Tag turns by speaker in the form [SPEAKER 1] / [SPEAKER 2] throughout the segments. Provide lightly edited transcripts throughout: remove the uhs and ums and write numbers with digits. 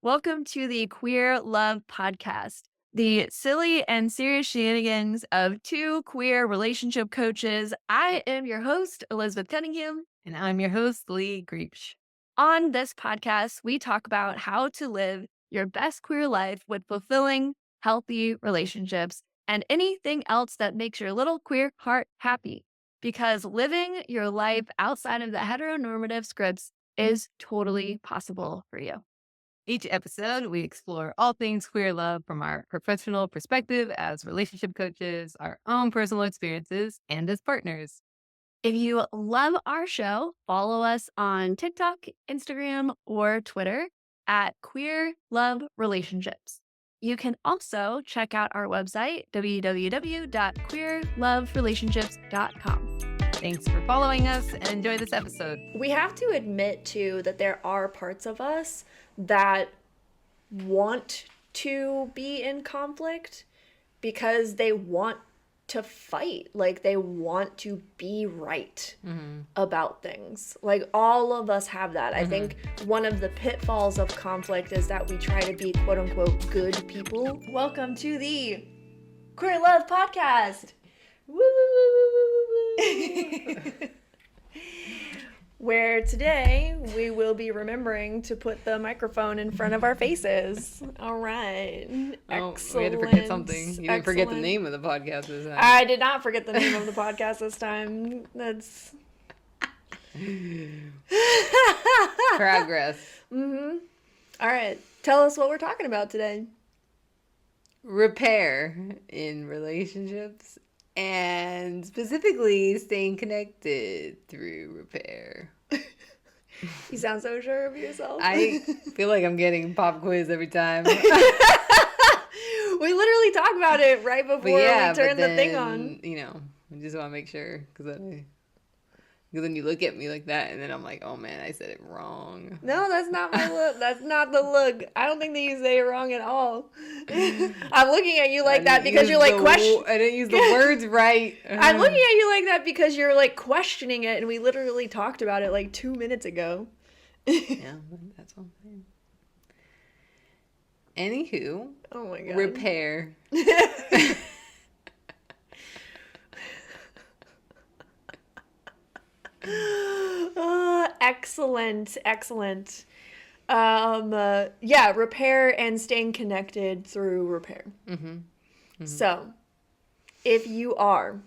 [SPEAKER 1] Welcome to the Queer Love Podcast, the silly and serious shenanigans of two queer relationship coaches. I am your host, Elizabeth Cunningham.
[SPEAKER 2] And I'm your host, Lee Greeps.
[SPEAKER 1] On this podcast, we talk about how to live your best queer life with fulfilling, healthy relationships and anything else that makes your little queer heart happy. Because living your life outside of the heteronormative scripts is totally possible for you.
[SPEAKER 2] Each episode, we explore all things queer love from our professional perspective as relationship coaches, our own personal experiences, and as partners.
[SPEAKER 1] If you love our show, follow us on TikTok, Instagram, or Twitter at Queer Love Relationships. You can also check out our website, www.queerloverelationships.com.
[SPEAKER 2] Thanks for following us and enjoy this episode.
[SPEAKER 3] We have to admit, too, that there are parts of us that want to be in conflict because they want to fight. Like, they want to be right about things. Like, all of us have that. I think one of the pitfalls of conflict is that we try to be quote-unquote good people. Welcome to the Queer Love Podcast. Woo! Where today we will be remembering to put the microphone in front of our faces. All right. Excellent.
[SPEAKER 2] We had to forget something. You didn't forget the name of the podcast this time.
[SPEAKER 3] I did not forget the name of the podcast this time. That's
[SPEAKER 2] Progress.
[SPEAKER 3] All right. Tell us what we're talking about today.
[SPEAKER 2] Repair in relationships and specifically staying connected through repair.
[SPEAKER 3] You sound so sure of yourself.
[SPEAKER 2] I feel like I'm getting pop quiz every time.
[SPEAKER 3] We literally talk about it right before we turn the thing on.
[SPEAKER 2] You know, I just want to make sure because then you look at me like that and then I'm like, oh man, I said it wrong.
[SPEAKER 3] No, that's not my look. That's not the look. I don't think that you say it wrong at all. I'm looking at you like that because you're like question.
[SPEAKER 2] I didn't use the words right.
[SPEAKER 3] I'm looking at you like that because you're like questioning it, and we literally talked about it like 2 minutes ago.
[SPEAKER 2] Yeah, that's what I'm saying. Anywho,
[SPEAKER 3] oh my god,
[SPEAKER 2] repair.
[SPEAKER 3] Excellent. Yeah, repair and staying connected through repair. So, if you are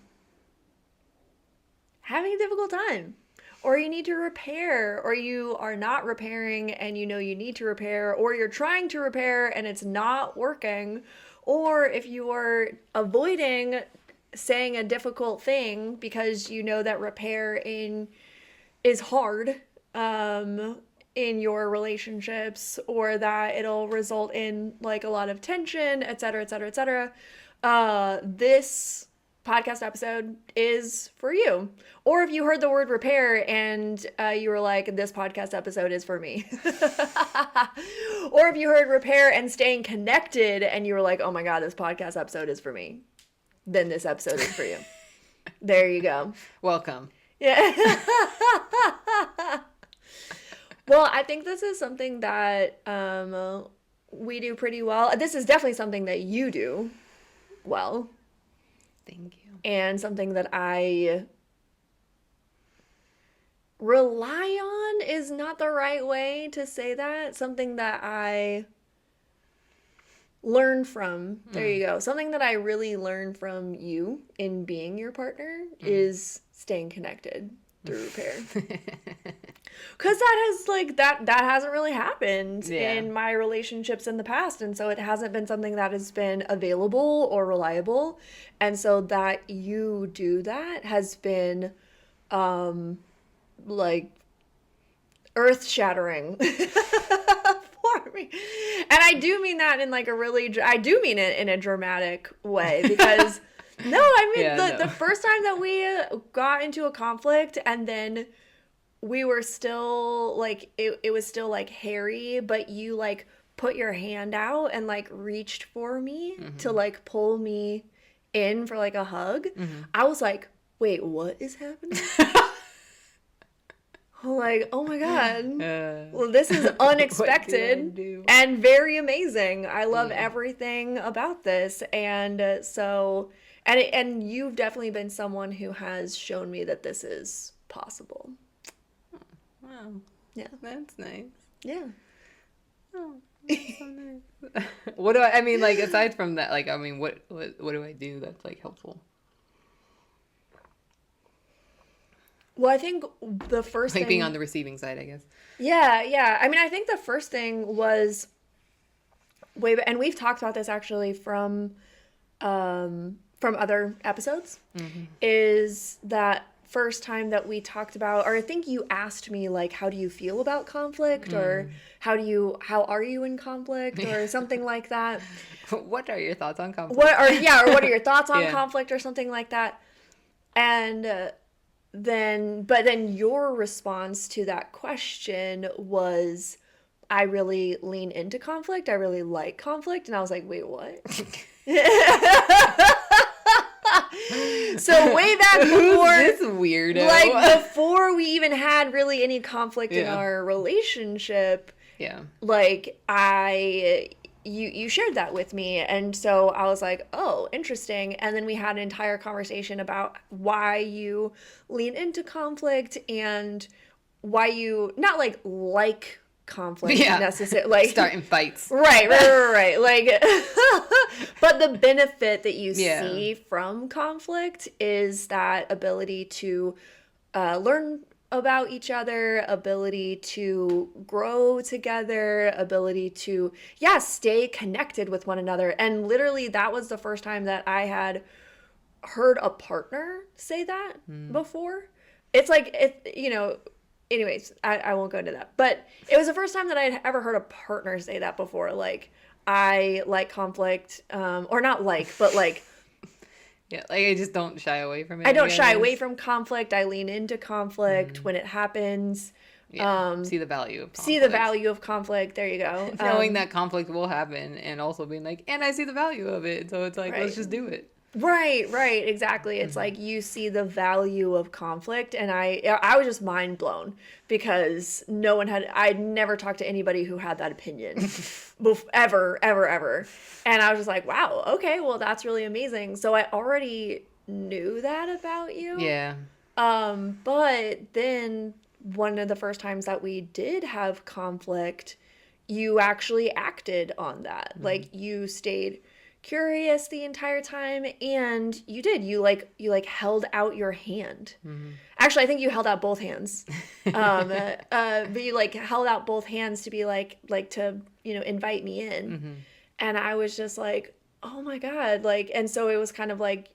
[SPEAKER 3] having a difficult time, or you need to repair, or you are not repairing and you know you need to repair, or you're trying to repair and it's not working, or if you are avoiding saying a difficult thing because you know that repair is hard in your relationships, or that it'll result in like a lot of tension, etc., this podcast episode is for you. Or if you heard the word repair and you were like, this podcast episode is for me. Or if you heard repair and staying connected and you were like, oh my god, this podcast episode is for me, then this episode is for you. There you go.
[SPEAKER 2] Welcome.
[SPEAKER 3] Yeah. Well, I think this is something that we do pretty well. This is definitely something that you do well.
[SPEAKER 2] Thank you.
[SPEAKER 3] And something that I rely on is not the right way to say that. Something that I learn from. There you go. Something that I really learn from you in being your partner is staying connected through repair. Because that has like that hasn't really happened in my relationships in the past, and so it hasn't been something that has been available or reliable, and so that you do that has been like earth-shattering for me. And I do mean that in like I do mean it in a dramatic way, because no, I mean the first time that we got into a conflict and then we were still like it was still like hairy, but you like put your hand out and like reached for me to like pull me in for like a hug. I was like, wait, what is happening? like, oh my God.
[SPEAKER 2] Uh,
[SPEAKER 3] Well, this is
[SPEAKER 2] what do I
[SPEAKER 3] unexpected
[SPEAKER 2] do?
[SPEAKER 3] and very amazing. I love
[SPEAKER 2] Yeah.
[SPEAKER 3] everything about this. And and you've definitely been someone who has shown me that this is possible.
[SPEAKER 2] Wow,
[SPEAKER 3] Yeah.
[SPEAKER 2] that's nice.
[SPEAKER 3] Yeah.
[SPEAKER 2] Oh, that's so nice. What do I mean, like, aside from that, like, I mean, what do I do that's, like, helpful?
[SPEAKER 3] Well, I think the first
[SPEAKER 2] Like, being on
[SPEAKER 3] thing,
[SPEAKER 2] the receiving side, I guess.
[SPEAKER 3] yeah, yeah. I mean, I think the first thing was and we've talked about this actually from other episodes, is that first time that we talked about, or I think you asked me, like, how do you feel about conflict, or how are you in conflict, or something like that.
[SPEAKER 2] What are your thoughts on conflict?
[SPEAKER 3] What are your thoughts on
[SPEAKER 2] Yeah.
[SPEAKER 3] conflict, or something like that. And but then your response to that question was, I really lean into conflict. I really like conflict. And I was like, wait, what? So way back before,
[SPEAKER 2] This weirdo.
[SPEAKER 3] like before we even had really any conflict in
[SPEAKER 2] Yeah.
[SPEAKER 3] our relationship,
[SPEAKER 2] Yeah.
[SPEAKER 3] like you shared that with me, and so I was like, oh, interesting. And then we had an entire conversation about why you lean into conflict and why you not like conflict
[SPEAKER 2] Yeah.
[SPEAKER 3] necessarily, like
[SPEAKER 2] Starting fights.
[SPEAKER 3] right. Like, but the benefit that you
[SPEAKER 2] Yeah.
[SPEAKER 3] see from conflict is that ability to learn about each other, ability to grow together, ability to, yeah, stay connected with one another. And literally, that was the first time that I had heard a partner say that before. It's like, anyways, I won't go into that. But it was the first time that I'd ever heard a partner say that before. Like, I like conflict, or not like, but like,
[SPEAKER 2] Yeah, like, I just don't shy away from it.
[SPEAKER 3] I don't shy
[SPEAKER 2] guess.
[SPEAKER 3] away from conflict. I lean into conflict when it happens.
[SPEAKER 2] Yeah. See the value of conflict.
[SPEAKER 3] See the value of conflict. There you go.
[SPEAKER 2] Knowing that conflict will happen, and also being like, and I see the value of it. So it's like,
[SPEAKER 3] Right.
[SPEAKER 2] let's just do it.
[SPEAKER 3] Right, exactly. It's like you see the value of conflict, and I was just mind blown because I'd never talked to anybody who had that opinion ever, and I was just like, wow, okay, well, that's really amazing. So I already knew that about you.
[SPEAKER 2] Yeah.
[SPEAKER 3] But then one of the first times that we did have conflict, you actually acted on that. Like, you stayed curious the entire time, and you held out your hand. Actually, I think you held out both hands. But you like held out both hands to be like to, invite me in. And I was just like, oh my God. Like, and so it was kind of like,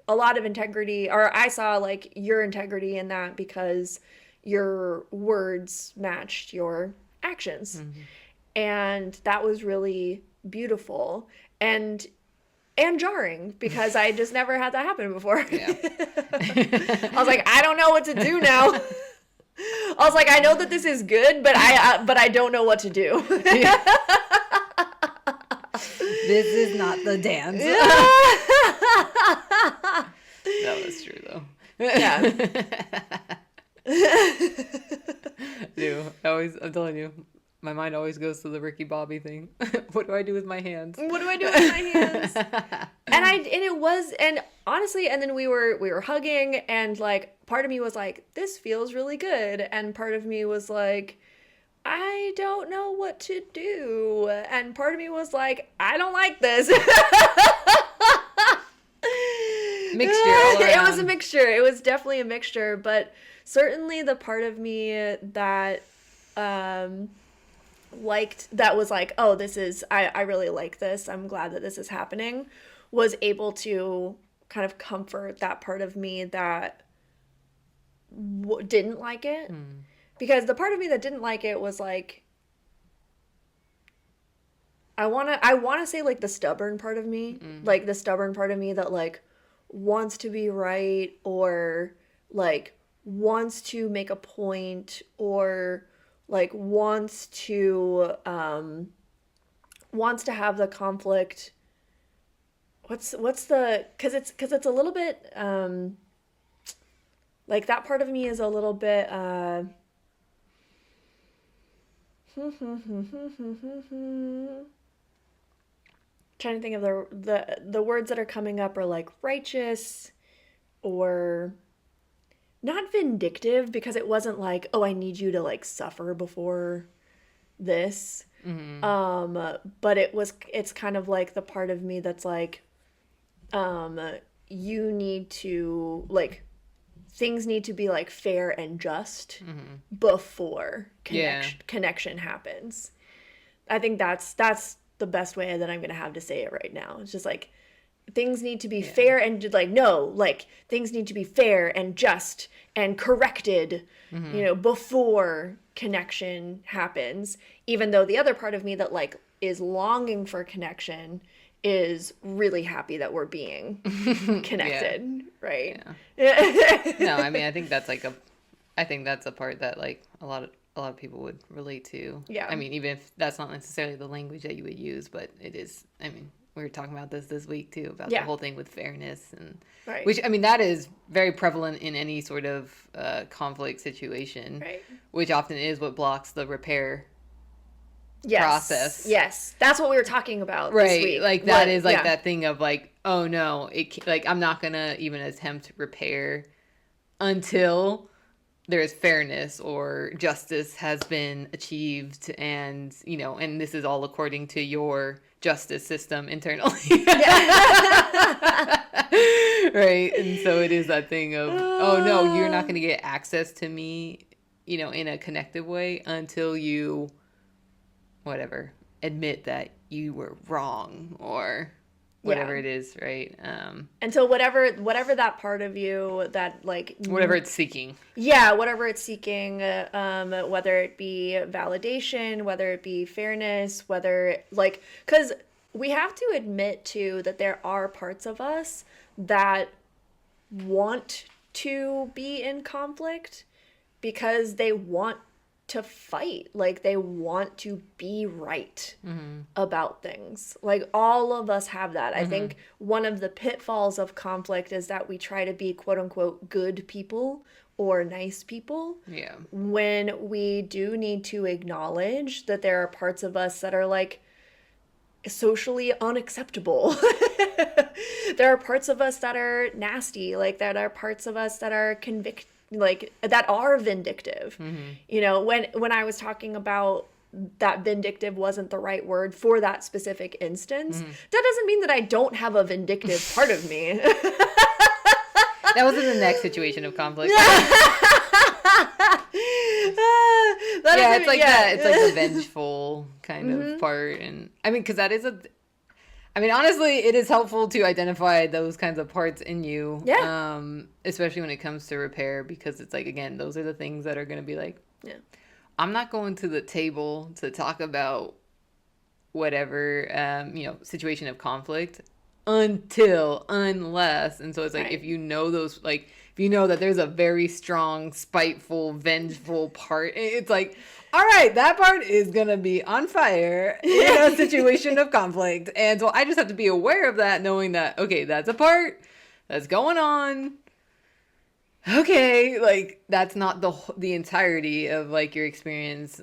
[SPEAKER 3] a lot of integrity, or I saw like your integrity in that because your words matched your actions. And that was really beautiful and jarring because I just never had that happen before.
[SPEAKER 2] Yeah.
[SPEAKER 3] I was like, I don't know what to do now. I was like, I know that this is good, but I don't know what to do.
[SPEAKER 2] This is not the dance. That was true, though.
[SPEAKER 3] Yeah.
[SPEAKER 2] Dude, I'm telling you, my mind always goes to the Ricky Bobby thing. What do I do with my hands?
[SPEAKER 3] What do I do with my hands? And honestly, and then we were hugging, and like part of me was like, this feels really good, and part of me was like, I don't know what to do, and part of me was like, I don't like this.
[SPEAKER 2] Mixture all
[SPEAKER 3] It was a
[SPEAKER 2] around.
[SPEAKER 3] mixture. It was definitely a mixture, but certainly the part of me that liked, that was like, oh, this is, I really like this, I'm glad that this is happening, was able to kind of comfort that part of me that didn't like it. Because the part of me that didn't like it was like, I want to say like the stubborn part of me, like the stubborn part of me that like wants to be right, or like wants to make a point, or like wants to have the conflict. What's the, cuz it's a little bit like that part of me is a little bit Trying to think of the words that are coming up are like righteous or not vindictive, because it wasn't like, oh, I need you to like suffer before this. But it's kind of like the part of me that's like, you need to like, things need to be like fair and just before connection happens. I think that's the best way that I'm gonna have to say it right now. It's just like, things need to be fair and like, no, like things need to be fair and just and corrected, before connection happens. Even though the other part of me that like is longing for connection is really happy that we're being connected, right?
[SPEAKER 2] Yeah. No, I mean, I think that's a part that like a lot of people would relate to.
[SPEAKER 3] Yeah.
[SPEAKER 2] I mean, even if that's not necessarily the language that you would use, but it is. I mean, we were talking about this week too, about the whole thing with fairness, and which, I mean, that is very prevalent in any sort of conflict situation,
[SPEAKER 3] Right.
[SPEAKER 2] which often is what blocks the repair process.
[SPEAKER 3] Yes, that's what we were talking about
[SPEAKER 2] Right.
[SPEAKER 3] this week.
[SPEAKER 2] Like that is like that thing of like, oh no, like I'm not gonna even attempt to repair until there's fairness or justice has been achieved, and and this is all according to your justice system internally. Right. And so it is that thing of, oh no, you're not going to get access to me, in a connective way until you whatever admit that you were wrong or whatever it is, right?
[SPEAKER 3] Until whatever that part of you that like
[SPEAKER 2] whatever it's seeking.
[SPEAKER 3] Yeah, whatever it's seeking, whether it be validation, whether it be fairness, whether like, because we have to admit too that there are parts of us that want to be in conflict because they want to fight, like they want to be right about things. Like all of us have that. I think one of the pitfalls of conflict is that we try to be quote unquote good people or nice people.
[SPEAKER 2] Yeah.
[SPEAKER 3] When we do need to acknowledge that there are parts of us that are like socially unacceptable. There are parts of us that are nasty, like that are parts of us that are that are vindictive. When I was talking about that vindictive wasn't the right word for that specific instance, that doesn't mean that I don't have a vindictive part of me.
[SPEAKER 2] That was in the next situation of conflict. It's like the vengeful kind of part. And I mean, because that is honestly, it is helpful to identify those kinds of parts in you.
[SPEAKER 3] Yeah.
[SPEAKER 2] Especially when it comes to repair, because it's like, again, those are the things that are going to be like, I'm not going to the table to talk about whatever, situation of conflict unless. And so it's like, if you know those, like, if you know that there's a very strong, spiteful, vengeful part, it's like, all right, that part is going to be on fire in a situation of conflict. And so I just have to be aware of that, knowing that, okay, that's a part that's going on. Okay, like that's not the entirety of like your experience.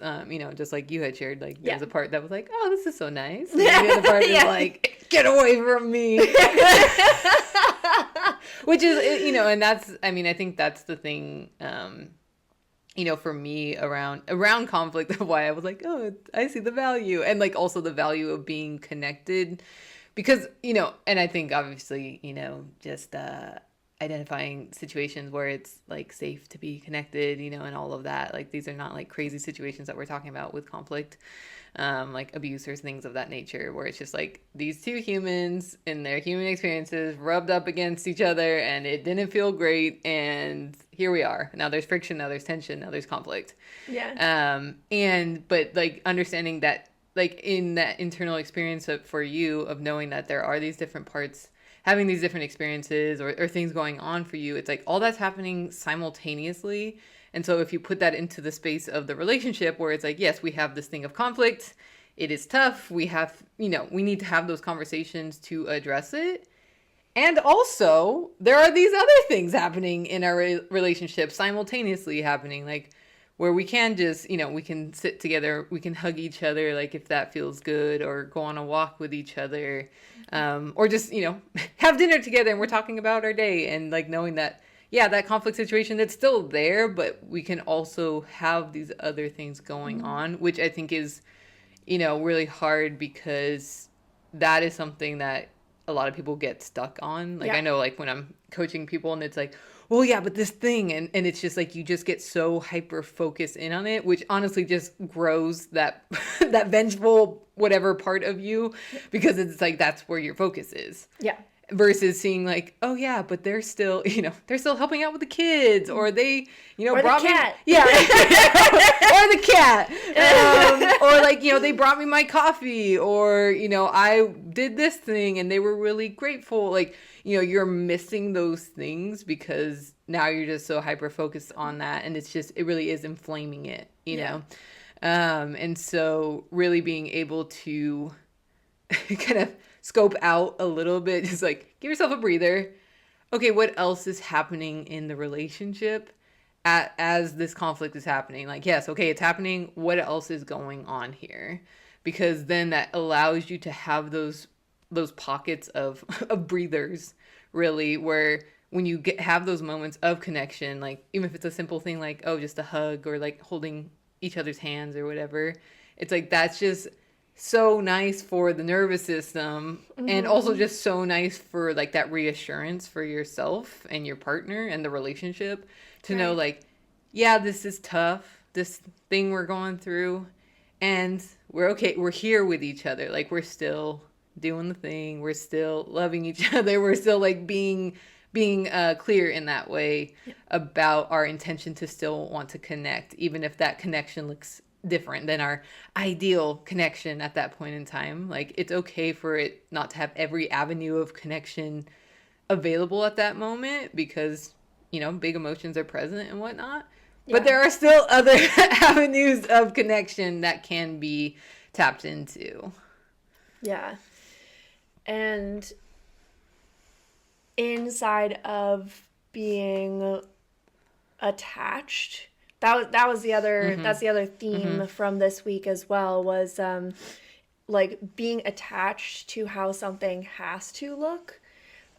[SPEAKER 2] Just like you had shared, like there's a part that was like, oh, this is so nice. And the other part is like, get away from me. Which is, and that's, I think that's the thing, for me around conflict, of why I was like, oh, I see the value, and like also the value of being connected, because, and I think obviously, just identifying situations where it's like safe to be connected, and all of that. Like these are not like crazy situations that we're talking about with conflict, like abuse or things of that nature, where it's just like these two humans and their human experiences rubbed up against each other and it didn't feel great. And here we are. Now there's friction, now there's tension, now there's conflict.
[SPEAKER 3] Yeah.
[SPEAKER 2] But like understanding that, like in that internal experience for you of knowing that there are these different parts having these different experiences or things going on for you, it's like all that's happening simultaneously. And so if you put that into the space of the relationship where it's like, yes, we have this thing of conflict, it is tough, we have, we need to have those conversations to address it. And also there are these other things happening in our relationship simultaneously happening. Like where we can just, we can sit together, we can hug each other, like if that feels good, or go on a walk with each other, or just, have dinner together and we're talking about our day, and like knowing that, yeah, that conflict situation, that's still there, but we can also have these other things going on, which I think is, really hard, because that is something that a lot of people get stuck on. Like,
[SPEAKER 3] Yeah.
[SPEAKER 2] I know, like, when I'm coaching people and it's like, well, yeah, but this thing, and it's just like, you just get so hyper focused in on it, which honestly just grows that that vengeful whatever part of you, because it's like, that's where your focus is.
[SPEAKER 3] Yeah.
[SPEAKER 2] Versus seeing like, oh yeah, but they're still, they're still helping out with the kids, or they,
[SPEAKER 3] Or
[SPEAKER 2] brought
[SPEAKER 3] the cat.
[SPEAKER 2] me, yeah, or the cat, or like, they brought me my coffee, or, I did this thing and they were really grateful. Like, you're missing those things because now you're just so hyper focused on that, and it really is inflaming it, know. And so really being able to kind of scope out a little bit, just like give yourself a breather. Okay, what else is happening in the relationship as this conflict is happening? Like, yes, okay, it's happening. What else is going on here? Because then that allows you to have those pockets of breathers, really, where when you have those moments of connection, like even if it's a simple thing like, oh, just a hug, or like holding each other's hands or whatever, it's like, that's just so nice for the nervous system, and also just so nice for like that reassurance for yourself and your partner and the relationship to know, like, yeah, this is tough, this thing we're going through, and we're okay, we're here with each other, like we're still doing the thing, we're still loving each other, we're still like being clear in that way about our intention to still want to connect, even if that connection looks different than our ideal connection at that point in time. Like, it's okay for it not to have every avenue of connection available at that moment, because big emotions are present and whatnot, but there are still other avenues of connection that can be tapped into.
[SPEAKER 3] Yeah. And inside of being attached, that was the other that's the other theme from this week as well, was like being attached to how something has to look,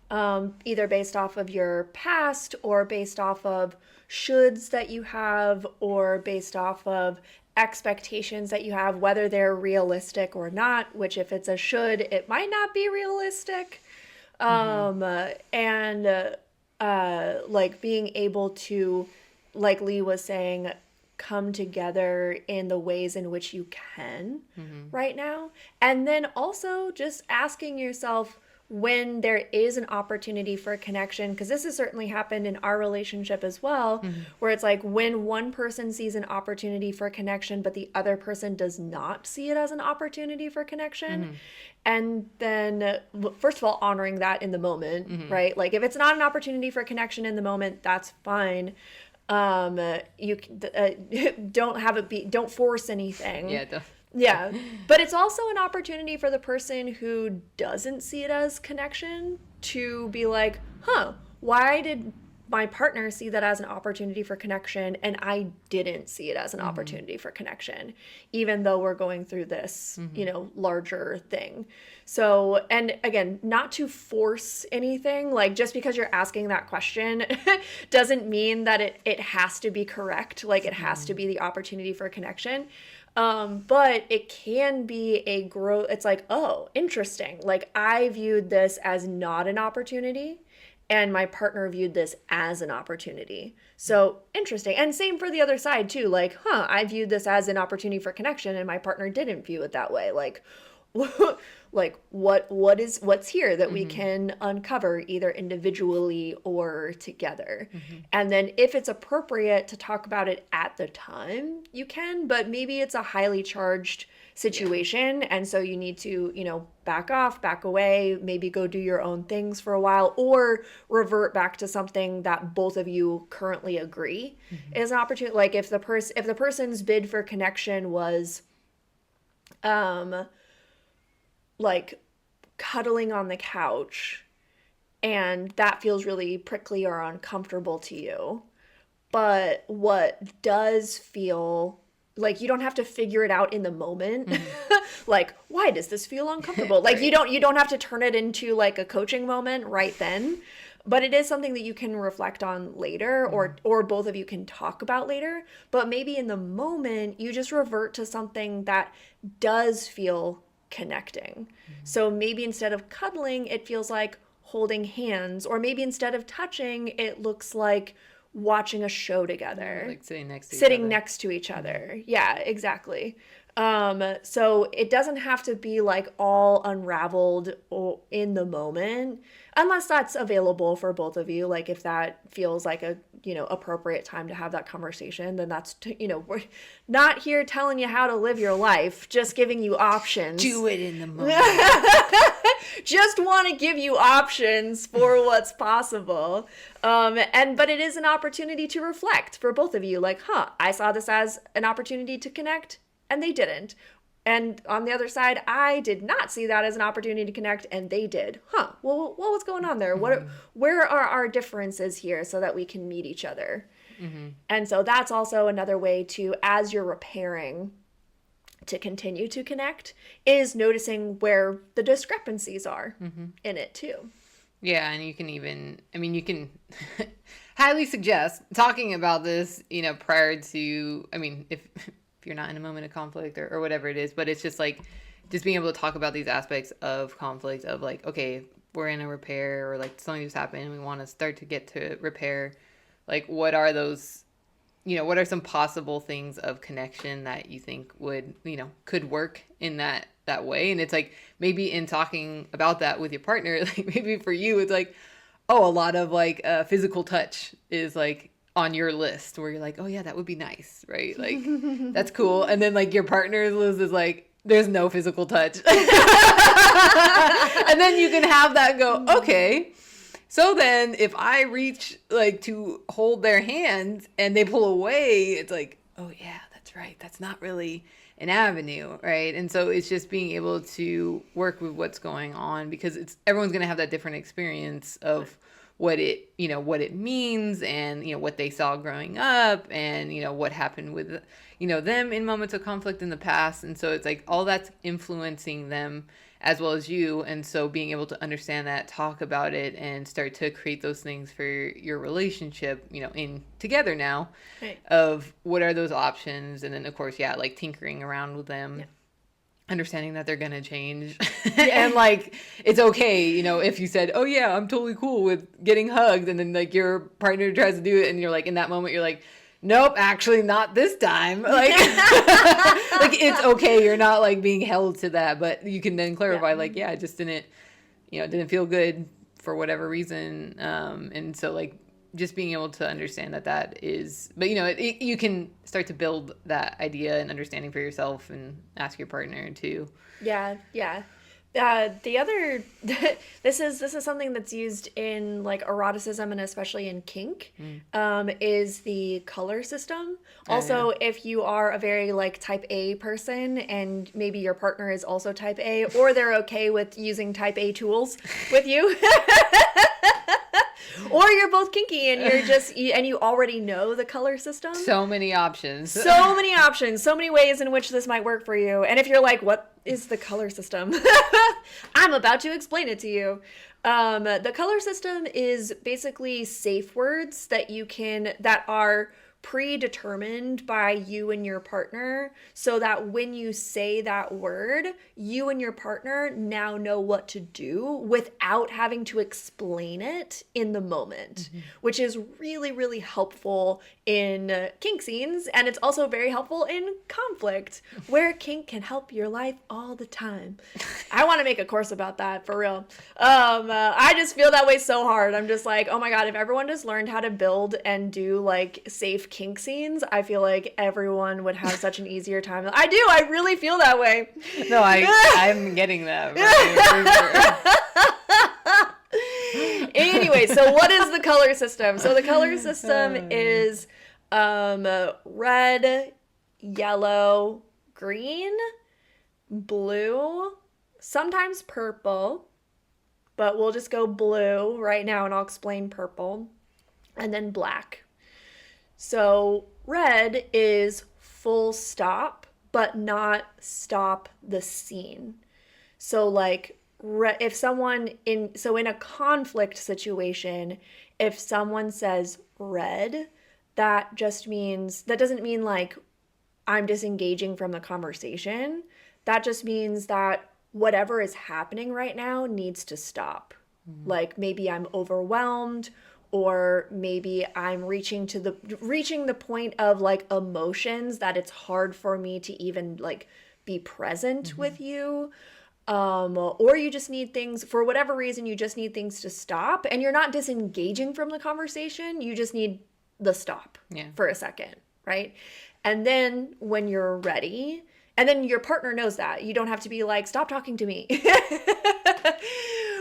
[SPEAKER 3] either based off of your past, or based off of shoulds that you have, or based off of expectations that you have, whether they're realistic or not, which if it's a should, it might not be realistic. And like being able to, like Lee was saying, come together in the ways in which you can right now. And then also just asking yourself, when there is an opportunity for a connection, because this has certainly happened in our relationship as well, where it's like when one person sees an opportunity for connection, but the other person does not see it as an opportunity for connection. And then, first of all, honoring that in the moment, right? Like, if it's not an opportunity for connection in the moment, that's fine. You don't have it be, don't force anything. Yeah, but it's also an opportunity for the person who doesn't see it as connection to be like, why did my partner see that as an opportunity for connection and I didn't see it as an opportunity for connection, even though we're going through this, larger thing. So, and again, not to force anything, like just because you're asking that question doesn't mean that it has to be correct, like it has to be the opportunity for connection. But it can be a growth. It's like, oh, interesting. Like, I viewed this as not an opportunity, and my partner viewed this as an opportunity. So interesting. And same for the other side too. Like, I viewed this as an opportunity for connection, and my partner didn't view it that way. Like, like what's here that we can uncover either individually or together. And then if it's appropriate to talk about it at the time, you can, but maybe it's a highly charged situation, and so you need to back off, back away, maybe go do your own things for a while, or revert back to something that both of you currently agree is an opportunity. Like, if the person's bid for connection was like cuddling on the couch, and that feels really prickly or uncomfortable to you, But what does feel like, you don't have to figure it out in the moment. Like, why does this feel uncomfortable? Like,
[SPEAKER 2] Right.
[SPEAKER 3] you don't have to turn it into like a coaching moment right then. But it is something that you can reflect on later, or both of you can talk about later. But maybe in the moment you just revert to something that does feel connecting. So maybe instead of cuddling, it feels like holding hands, or maybe instead of touching, it looks like watching a show together,
[SPEAKER 2] Like sitting next to each
[SPEAKER 3] sitting
[SPEAKER 2] other.
[SPEAKER 3] next to each other. Yeah, exactly. So it doesn't have to be like all unraveled in the moment, unless that's available for both of you. Like if that feels like a, appropriate time to have that conversation, then we're not here telling you how to live your life, just giving you options.
[SPEAKER 2] Do it in the moment.
[SPEAKER 3] Just want to give you options for what's possible. But it is an opportunity to reflect for both of you. Like, I saw this as an opportunity to connect, and they didn't. And on the other side, I did not see that as an opportunity to connect, and they did. Well, what's going on there? Where are our differences here so that we can meet each other? And so that's also another way to, as you're repairing, to continue to connect, is noticing where the discrepancies are in it too.
[SPEAKER 2] Yeah, and you can even, you can highly suggest talking about this, prior to, if you're not in a moment of conflict or whatever it is, but it's just like, just being able to talk about these aspects of conflict of like, okay, we're in a repair, or like something just happened and we want to start to get to repair. Like, what are those, what are some possible things of connection that you think would, could work in that way? And it's like, maybe in talking about that with your partner, like maybe for you, it's like, oh, a lot of like physical touch is like on your list, where you're like, oh yeah, that would be nice, right? Like, that's cool. And then like your partner's list is like, there's no physical touch. And then you can have that go, okay, so then if I reach like to hold their hands and they pull away, it's like, oh yeah, that's right. That's not really an avenue, right? And so it's just being able to work with what's going on, because everyone's going to have that different experience of what it means, and what they saw growing up, and what happened with them in moments of conflict in the past. And so it's like all that's influencing them as well as you. And so being able to understand that, talk about it, and start to create those things for your relationship, in together now,
[SPEAKER 3] Right.
[SPEAKER 2] of what are those options. And then of course, yeah, like tinkering around with them.
[SPEAKER 3] Yeah.
[SPEAKER 2] Understanding that they're gonna change. And like, it's okay, if you said, oh yeah, I'm totally cool with getting hugged, and then like your partner tries to do it, and you're like, in that moment you're like, nope, actually not this time. Like, like it's okay, you're not like being held to that, but you can then clarify, like, yeah, it just didn't feel good for whatever reason. And so like, just being able to understand that is, but you can start to build that idea and understanding for yourself, and ask your partner too.
[SPEAKER 3] Yeah, yeah. The other, this is something that's used in like eroticism, and especially in kink, is the color system. Also, if you are a very like type A person, and maybe your partner is also type A, or they're okay with using type A tools with you. Or you're both kinky and and you already know the color system.
[SPEAKER 2] So many options.
[SPEAKER 3] So many options, so many ways in which this might work for you. And if you're like, what is the color system? I'm about to explain it to you. The color system is basically safe words that are predetermined by you and your partner, so that when you say that word, you and your partner now know what to do without having to explain it in the moment, which is really, really helpful in kink scenes. And it's also very helpful in conflict, where kink can help your life all the time. I want to make a course about that, for real. I just feel that way so hard. I'm just like, oh my God, if everyone just learned how to build and do like safe kink scenes, I feel like everyone would have such an easier time. I really feel that way.
[SPEAKER 2] No, I'm getting that. For sure.
[SPEAKER 3] Anyway, so what is the color system? So the color system is red, yellow, green, blue, sometimes purple, but we'll just go blue right now, and I'll explain purple, and then black. So red is full stop, but not stop the scene. So like if someone in a conflict situation, if someone says red, that doesn't mean like I'm disengaging from the conversation. That just means that whatever is happening right now needs to stop. Like maybe I'm overwhelmed, or maybe I'm reaching the point of like emotions that it's hard for me to even like be present with you. Or you just need things, for whatever reason, you just need things to stop, and you're not disengaging from the conversation. You just need the stop for a second, right? And then when you're ready, and then your partner knows that. You don't have to be like, stop talking to me,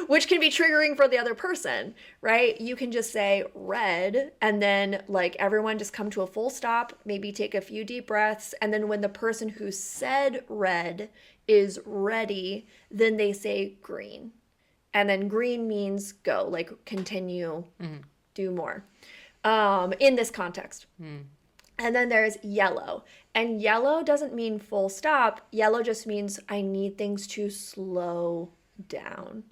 [SPEAKER 3] which can be triggering for the other person, right? You can just say red, and then like everyone just come to a full stop, maybe take a few deep breaths. And then when the person who said red is ready, then they say green. And then green means go, like continue, do more, in this context. And then there's yellow. And yellow doesn't mean full stop. Yellow just means I need things to slow down,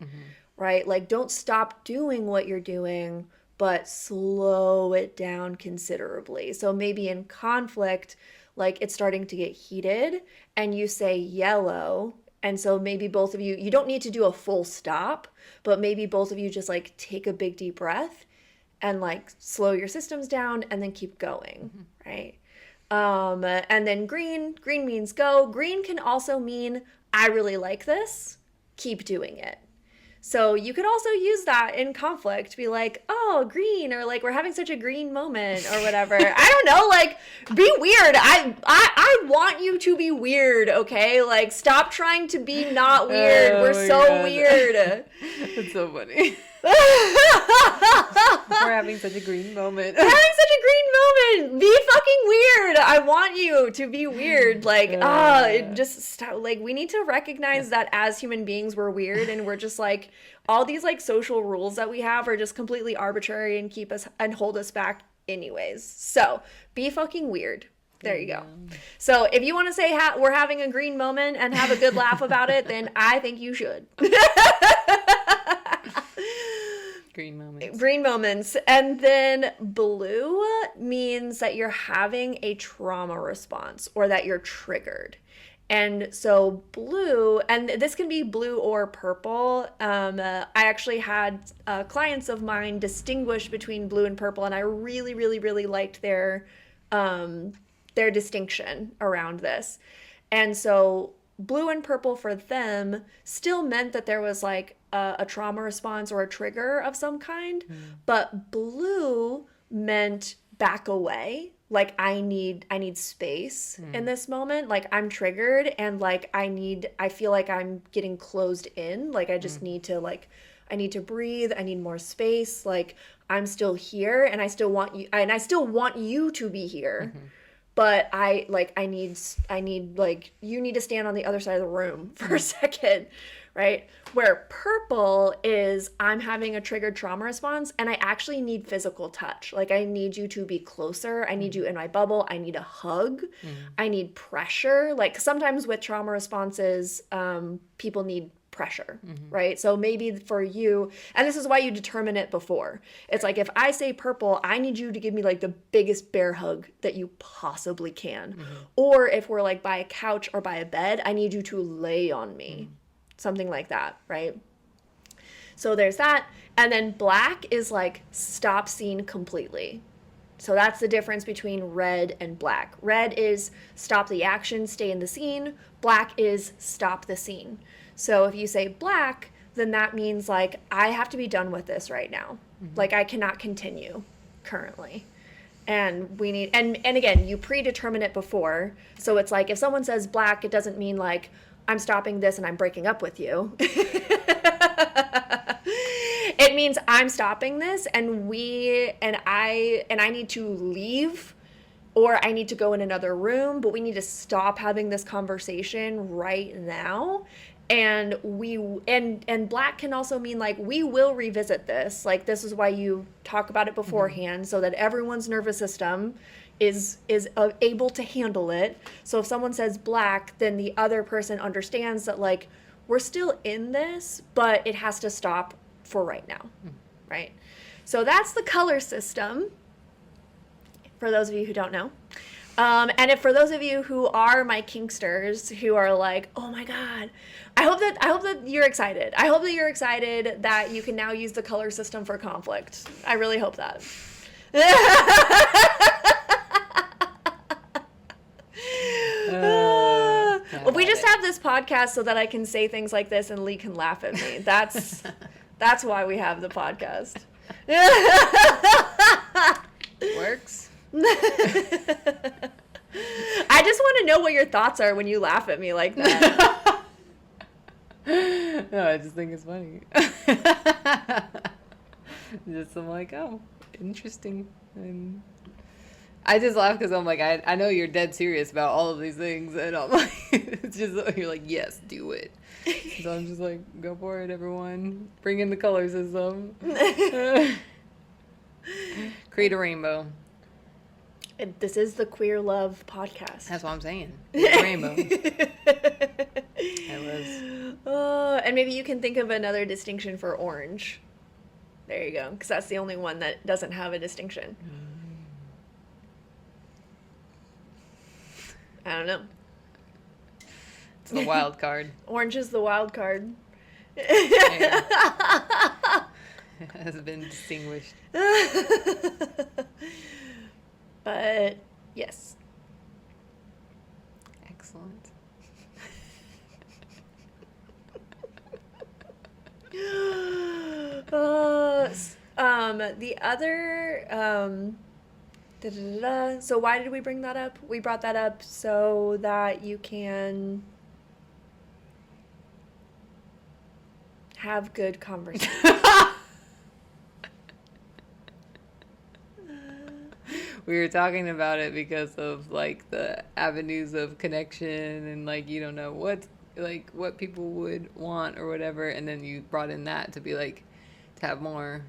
[SPEAKER 3] right? Like don't stop doing what you're doing, but slow it down considerably. So maybe in conflict, like it's starting to get heated and you say yellow. And so maybe both of you don't need to do a full stop, but maybe both of you just like take a big deep breath and like slow your systems down and then keep going, right? And then green means go. Green can also mean I really like this, keep doing it. So you could also use that in conflict, be like, oh, green, or like we're having such a green moment or whatever. I don't know, like be weird. I want you to be weird, okay? Like stop trying to be not weird. We're so weird.
[SPEAKER 2] That's so funny. We're having such a green moment.
[SPEAKER 3] We're having such a green moment. Be fucking weird. I want you to be weird. Like, it just stop. Like, we need to recognize that as human beings, we're weird, and we're just like all these like social rules that we have are just completely arbitrary and keep us and hold us back anyways. So be fucking weird. There you go. So if you want to say we're having a green moment and have a good laugh about it, then I think you should.
[SPEAKER 2] Green moments.
[SPEAKER 3] Green moments. And then blue means that you're having a trauma response or that you're triggered. And so blue, and this can be blue or purple. I actually had clients of mine distinguish between blue and purple, and I really, really, really liked their distinction around this. And so blue and purple for them still meant that there was like a trauma response or a trigger of some kind, but blue meant back away. Like I need space in this moment. Like I'm triggered and like I feel like I'm getting closed in. Like I just need to I need to breathe. I need more space. Like I'm still here and I still want you to be here. But I need like, you need to stand on the other side of the room for a second, right? Where purple is I'm having a triggered trauma response and I actually need physical touch. Like I need you to be closer. I need you in my bubble. I need a hug. I need pressure. Like sometimes with trauma responses, people need pressure, right? So maybe for you, and this is why you determine it before. It's like if I say purple, I need you to give me like the biggest bear hug that you possibly can. Or if we're like by a couch or by a bed, I need you to lay on me. Something like that, right? So there's that. And then black is like stop scene completely. So that's the difference between red and black. Red is stop the action, stay in the scene. Black is stop the scene. So if you say black, then that means like I have to be done with this right now. Like I cannot continue currently. And we need, and again, you predetermine it before. So it's like if someone says black, it doesn't mean like I'm stopping this and I'm breaking up with you. It means I'm stopping this and I need to leave, or I need to go in another room, but we need to stop having this conversation right now. And and black can also mean like we will revisit this. Like this is why you talk about it beforehand, so that everyone's nervous system is able to handle it. So if someone says black, then the other person understands that like we're still in this, but it has to stop for right now, right? So that's the color system, for those of you who don't know. And if for those of you who are my kinksters who are like, oh my God, I hope that you're excited. I hope that you're excited that you can now use the color system for conflict. I really hope that. Well, we just have this podcast so that I can say things like this and Lee can laugh at me. That's why we have the podcast.
[SPEAKER 2] Works.
[SPEAKER 3] I just want to know what your thoughts are when you laugh at me like that.
[SPEAKER 2] No, I just think it's funny. Just I'm like, oh, interesting. And I just laugh because I'm like, I know you're dead serious about all of these things, and I'm like, it's just you're like, yes, do it. So I'm just like, go for it, everyone. Bring in the color system. Create a rainbow.
[SPEAKER 3] This is the Queer Love podcast.
[SPEAKER 2] That's what I'm saying. Rainbow. I was.
[SPEAKER 3] And maybe you can think of another distinction for orange. There you go, because that's the only one that doesn't have a distinction. I don't know.
[SPEAKER 2] It's the wild card.
[SPEAKER 3] Orange is the wild card.
[SPEAKER 2] Yeah. It has been distinguished.
[SPEAKER 3] But yes.
[SPEAKER 2] Excellent.
[SPEAKER 3] The other so why did we bring that up? We brought that up so that you can have good conversation.
[SPEAKER 2] We were talking about it because of like the avenues of connection and like you don't know what people would want or whatever, and then you brought in that to be like to have more.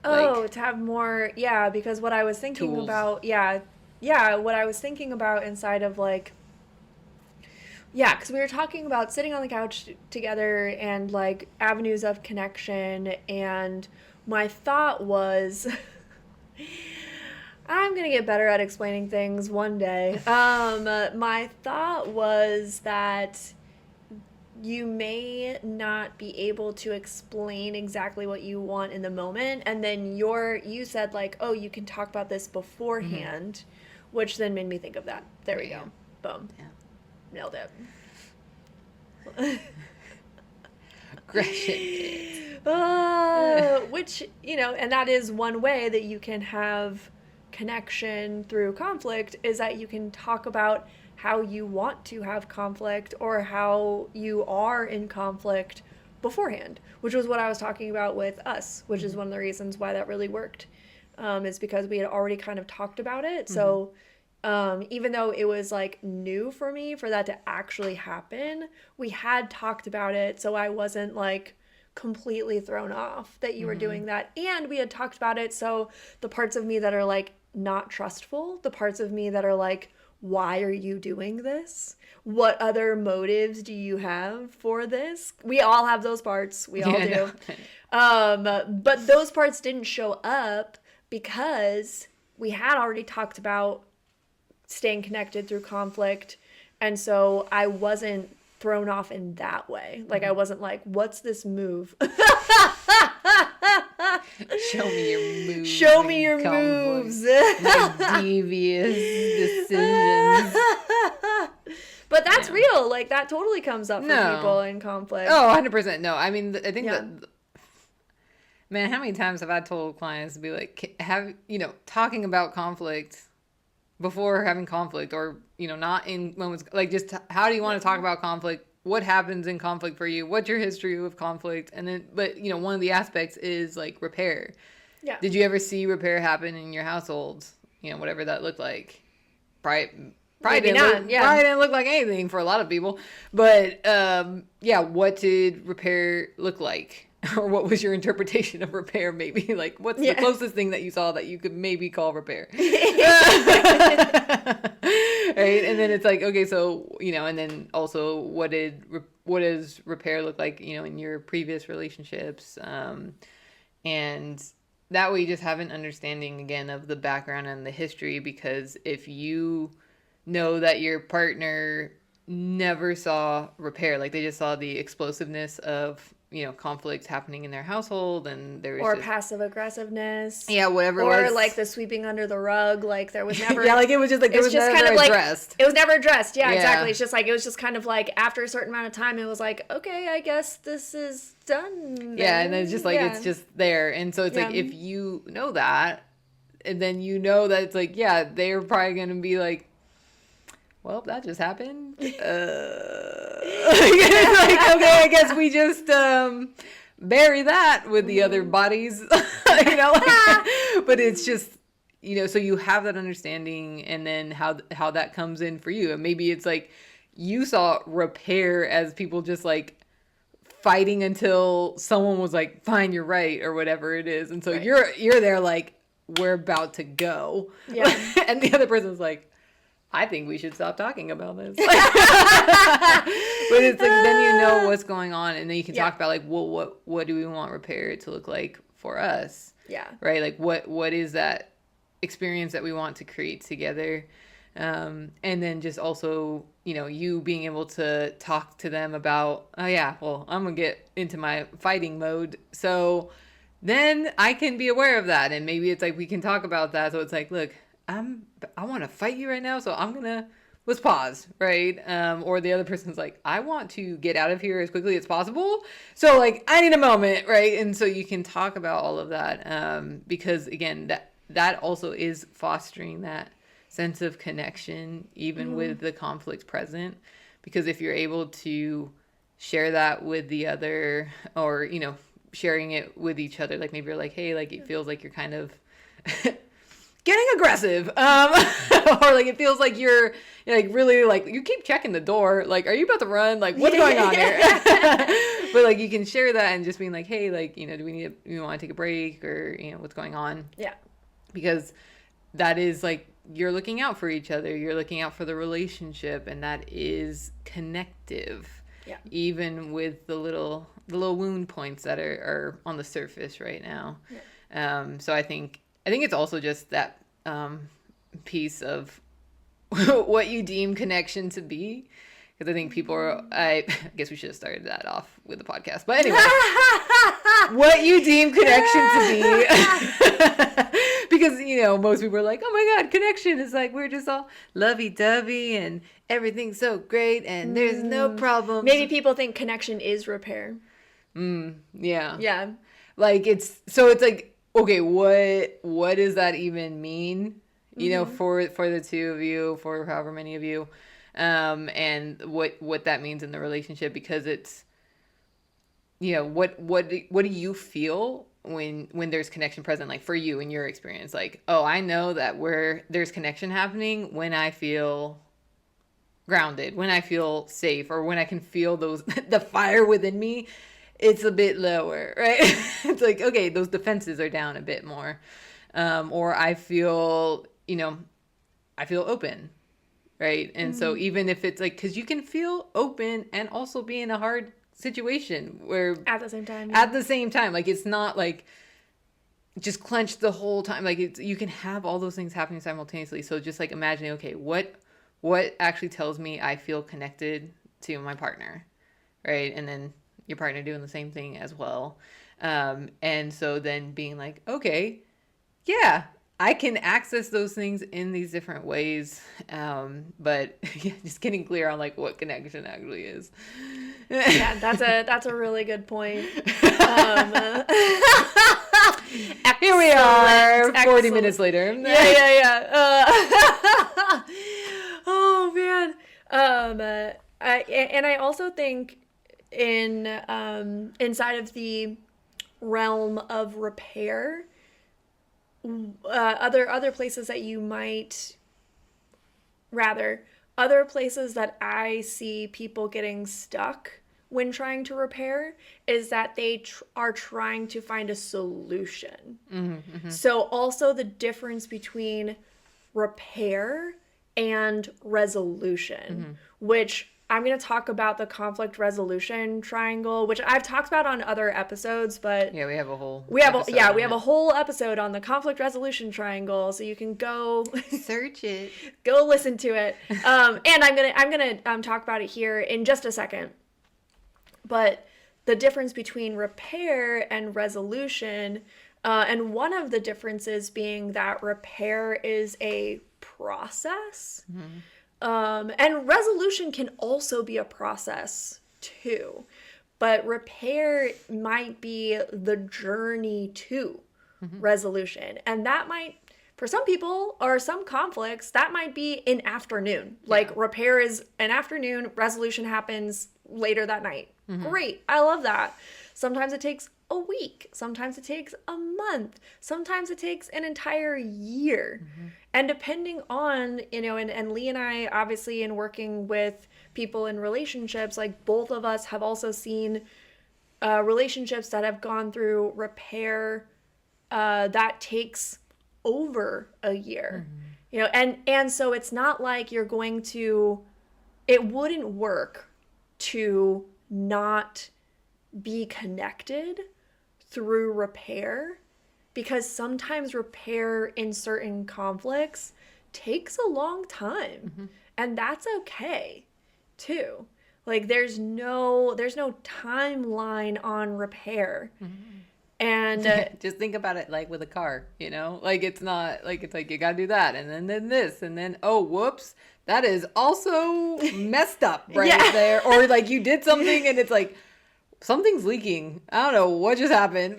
[SPEAKER 3] To have more, yeah, because what I was thinking
[SPEAKER 2] tools.
[SPEAKER 3] about, what I was thinking about inside of like, because we were talking about sitting on the couch together and like avenues of connection, and my thought was, I'm gonna get better at explaining things one day. My thought was that you may not be able to explain exactly what you want in the moment, and then you said like, oh, you can talk about this beforehand, which then made me think of that. There we go. Boom.
[SPEAKER 2] Yeah.
[SPEAKER 3] Nailed it.
[SPEAKER 2] Aggression.
[SPEAKER 3] Which, and that is one way that you can have connection through conflict, is that you can talk about how you want to have conflict or how you are in conflict beforehand, which was what I was talking about with us, which is one of the reasons why that really worked, is because we had already kind of talked about it. So even though it was like new for me for that to actually happen, we had talked about it, so I wasn't like completely thrown off that you were doing that. And we had talked about it, so the parts of me that are like not trustful, the parts of me that are like, why are you doing this? What other motives do you have for this? We all have those parts. We all do. No. But those parts didn't show up because we had already talked about staying connected through conflict. And so I wasn't thrown off in that way. Like I wasn't like, what's this move?
[SPEAKER 2] Show me your moves.
[SPEAKER 3] Show me your moves.
[SPEAKER 2] My devious decisions.
[SPEAKER 3] But that's real. Like that totally comes up for people in conflict.
[SPEAKER 2] Oh, 100%. No, I mean, I think that, man, how many times have I told clients to be like, talking about conflict before having conflict, or, not in moments, like just how do you want to talk about conflict? What happens in conflict for you? What's your history with conflict? And then, but one of the aspects is like repair.
[SPEAKER 3] Yeah.
[SPEAKER 2] Did you ever see repair happen in your household? Whatever that looked like. probably
[SPEAKER 3] Maybe
[SPEAKER 2] didn't
[SPEAKER 3] not,
[SPEAKER 2] look,
[SPEAKER 3] yeah.
[SPEAKER 2] probably didn't look like anything for a lot of people. But yeah, what did repair look like? Or what was your interpretation of repair? Maybe like what's the closest thing that you saw that you could maybe call repair? Right, and then it's like, okay, so and then also what does repair look like in your previous relationships, and that way you just have an understanding again of the background and the history, because if you know that your partner never saw repair, like they just saw the explosiveness of conflict happening in their household, and there was
[SPEAKER 3] or
[SPEAKER 2] just
[SPEAKER 3] passive aggressiveness,
[SPEAKER 2] whatever it
[SPEAKER 3] or
[SPEAKER 2] was.
[SPEAKER 3] like the sweeping under the rug, like there was never
[SPEAKER 2] like it was just like it was
[SPEAKER 3] just
[SPEAKER 2] never
[SPEAKER 3] kind of like
[SPEAKER 2] addressed.
[SPEAKER 3] it was never addressed. Yeah,
[SPEAKER 2] Yeah.
[SPEAKER 3] exactly. It's just like it was just kind of like after a certain amount of time, it was like, okay, I guess this is done.
[SPEAKER 2] Yeah, and then it's just like
[SPEAKER 3] Yeah.
[SPEAKER 2] it's just there, and so it's like
[SPEAKER 3] Yeah.
[SPEAKER 2] if you know that, and then that it's like they're probably gonna be like, well, that just happened. It's like, okay, I guess we just bury that with the other bodies, but it's just so you have that understanding, and then how that comes in for you, and maybe it's like you saw repair as people just like fighting until someone was like, fine, you're right, or whatever it is, and so
[SPEAKER 3] Right.
[SPEAKER 2] you're there like, we're about to go,
[SPEAKER 3] Yeah.
[SPEAKER 2] and the other person's like, I think we should stop talking about this. But it's like then you know what's going on, and then you can talk about like, well, what do we want repair to look like for us?
[SPEAKER 3] Yeah.
[SPEAKER 2] Right? Like what is that experience that we want to create together? And then just also, you being able to talk to them about, oh yeah, well, I'm gonna get into my fighting mode, so then I can be aware of that, and maybe it's like we can talk about that. So it's like, look, I want to fight you right now, so let's pause, right? Or the other person's like, I want to get out of here as quickly as possible, so like I need a moment, right? And so you can talk about all of that, because again, that also is fostering that sense of connection, even with the conflict present, because if you're able to share that with the other, or sharing it with each other, like maybe you're like, hey, like it feels like you're kind of getting aggressive, or like it feels like you're like really like you keep checking the door, like are you about to run, like what's going on here? But like you can share that and just being like, hey, like do we want to take a break, or what's going on?
[SPEAKER 3] Yeah.
[SPEAKER 2] Because that is like you're looking out for each other, you're looking out for the relationship, and that is connective.
[SPEAKER 3] Yeah.
[SPEAKER 2] Even with the little wound points that are on the surface right now. Yeah. So I think it's also just that piece of what you deem connection to be. Because I think people I guess we should have started that off with the podcast. But anyway, what you deem connection to be. Because, most people are like, oh my God, connection is like, we're just all lovey-dovey and everything's so great and there's no problems.
[SPEAKER 3] Maybe people think connection is repair.
[SPEAKER 2] Yeah.
[SPEAKER 3] Yeah.
[SPEAKER 2] Like it's like, okay, what does that even mean? For the two of you, for however many of you, and what that means in the relationship, because it's, what do you feel when there's connection present, like for you in your experience, like, oh, I know that where there's connection happening when I feel grounded, when I feel safe, or when I can feel the fire within me, it's a bit lower, right? It's like, okay, those defenses are down a bit more. Or I feel, open, right? And so even if it's like, because you can feel open and also be in a hard situation where
[SPEAKER 3] At the same time.
[SPEAKER 2] at the same time, like it's not like just clenched the whole time. Like you can have all those things happening simultaneously. So just like imagining, okay, what actually tells me I feel connected to my partner, right? And then your partner doing the same thing as well. And so then being like, okay, yeah, I can access those things in these different ways. But yeah, just getting clear on like what connection actually is.
[SPEAKER 3] Yeah, that's a really good point.
[SPEAKER 2] Here we are, 40
[SPEAKER 3] excellent.
[SPEAKER 2] minutes later.
[SPEAKER 3] Yeah. Oh man. I also think inside of the realm of repair, other places that you might rather Other places that I see people getting stuck when trying to repair is that they are trying to find a solution. So also the difference between repair and resolution, which I'm going to talk about the conflict resolution triangle, which I've talked about on other episodes, but
[SPEAKER 2] Yeah, we have a whole
[SPEAKER 3] we have
[SPEAKER 2] episode on
[SPEAKER 3] we have
[SPEAKER 2] it.
[SPEAKER 3] a whole episode on the conflict resolution triangle, so you can go
[SPEAKER 2] Search it.
[SPEAKER 3] go listen to it. And I'm gonna talk about it here in just a second. But the difference between repair and resolution, and one of the differences being that repair is a process. And resolution can also be a process too. But repair might be the journey to resolution. And that might, for some people or some conflicts, that might be an afternoon. Like repair is an afternoon, resolution happens later that night. Great. I love that. Sometimes it takes a week. Sometimes it takes a month. Sometimes it takes an entire year. And depending on, and Lee and I, obviously, in working with people in relationships, like both of us have also seen relationships that have gone through repair that takes over a year. And so it's not like you're going to, it wouldn't work to not be connected through repair, because sometimes repair in certain conflicts takes a long time, and that's okay too. Like there's no timeline on repair. And
[SPEAKER 2] just think about it like with a car, like it's not like, it's like you gotta do that and then this and then, oh whoops, that is also messed up right there. Or like you did something and it's like something's leaking, I don't know what just happened.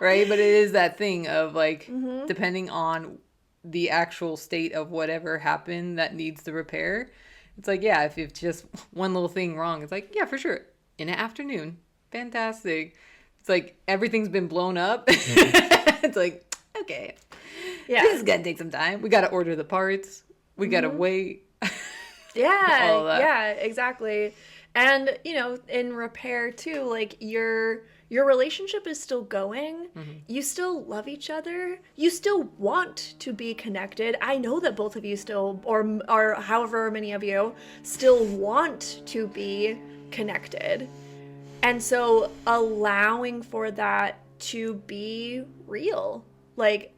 [SPEAKER 2] Right? But it is that thing of like, depending on the actual state of whatever happened that needs the repair, it's like, yeah, if it's just one little thing wrong, it's like, yeah, for sure, in an afternoon, fantastic. It's like everything's been blown up. It's like, okay, this is gonna take some time. We gotta order the parts. We gotta wait.
[SPEAKER 3] Yeah, exactly. And in repair too, like your relationship is still going. You still love each other. You still want to be connected. I know that both of you still, or however many of you, still want to be connected. And so allowing for that to be real, like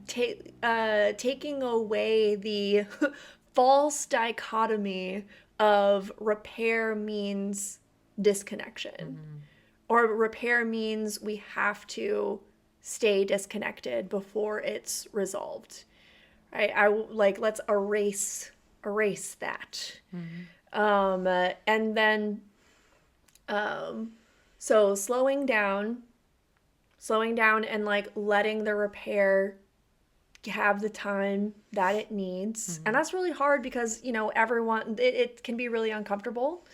[SPEAKER 3] taking away the false dichotomy of repair means disconnection, or repair means we have to stay disconnected before it's resolved, right? Let's erase that. And then so slowing down and like letting the repair have the time that it needs. And that's really hard because, everyone, it can be really uncomfortable.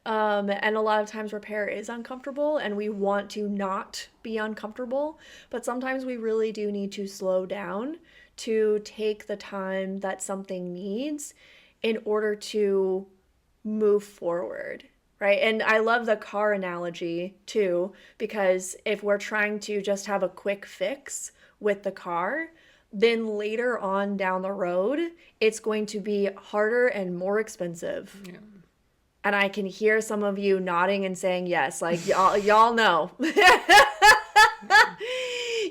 [SPEAKER 3] And a lot of times repair is uncomfortable and we want to not be uncomfortable, but sometimes we really do need to slow down to take the time that something needs in order to move forward. Right. And I love the car analogy too, because if we're trying to just have a quick fix with the car, then later on down the road, it's going to be harder and more expensive. Yeah. And I can hear some of you nodding and saying yes, like y'all know.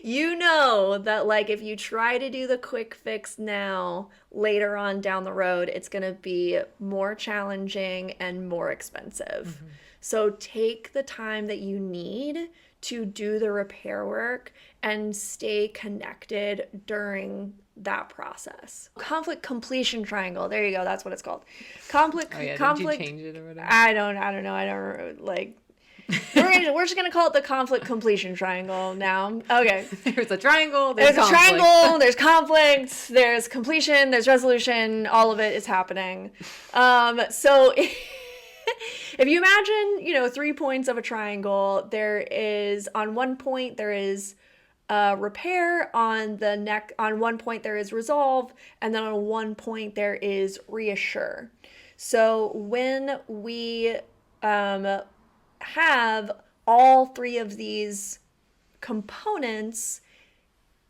[SPEAKER 3] You know that like if you try to do the quick fix now, later on down the road, it's going to be more challenging and more expensive. So take the time that you need to do the repair work and stay connected during that process. Conflict completion triangle. There you go. That's what it's called. Conflict.
[SPEAKER 2] Did you change it or whatever?
[SPEAKER 3] I don't know. I don't like. We're just gonna call it the conflict completion triangle now. Okay.
[SPEAKER 2] There's a triangle.
[SPEAKER 3] There's a triangle. There's conflict. There's completion. There's resolution. All of it is happening. So if you imagine, 3 points of a triangle, there is on one point there is repair, on one point there is resolve, and then on one point there is reassure. So when we have all three of these components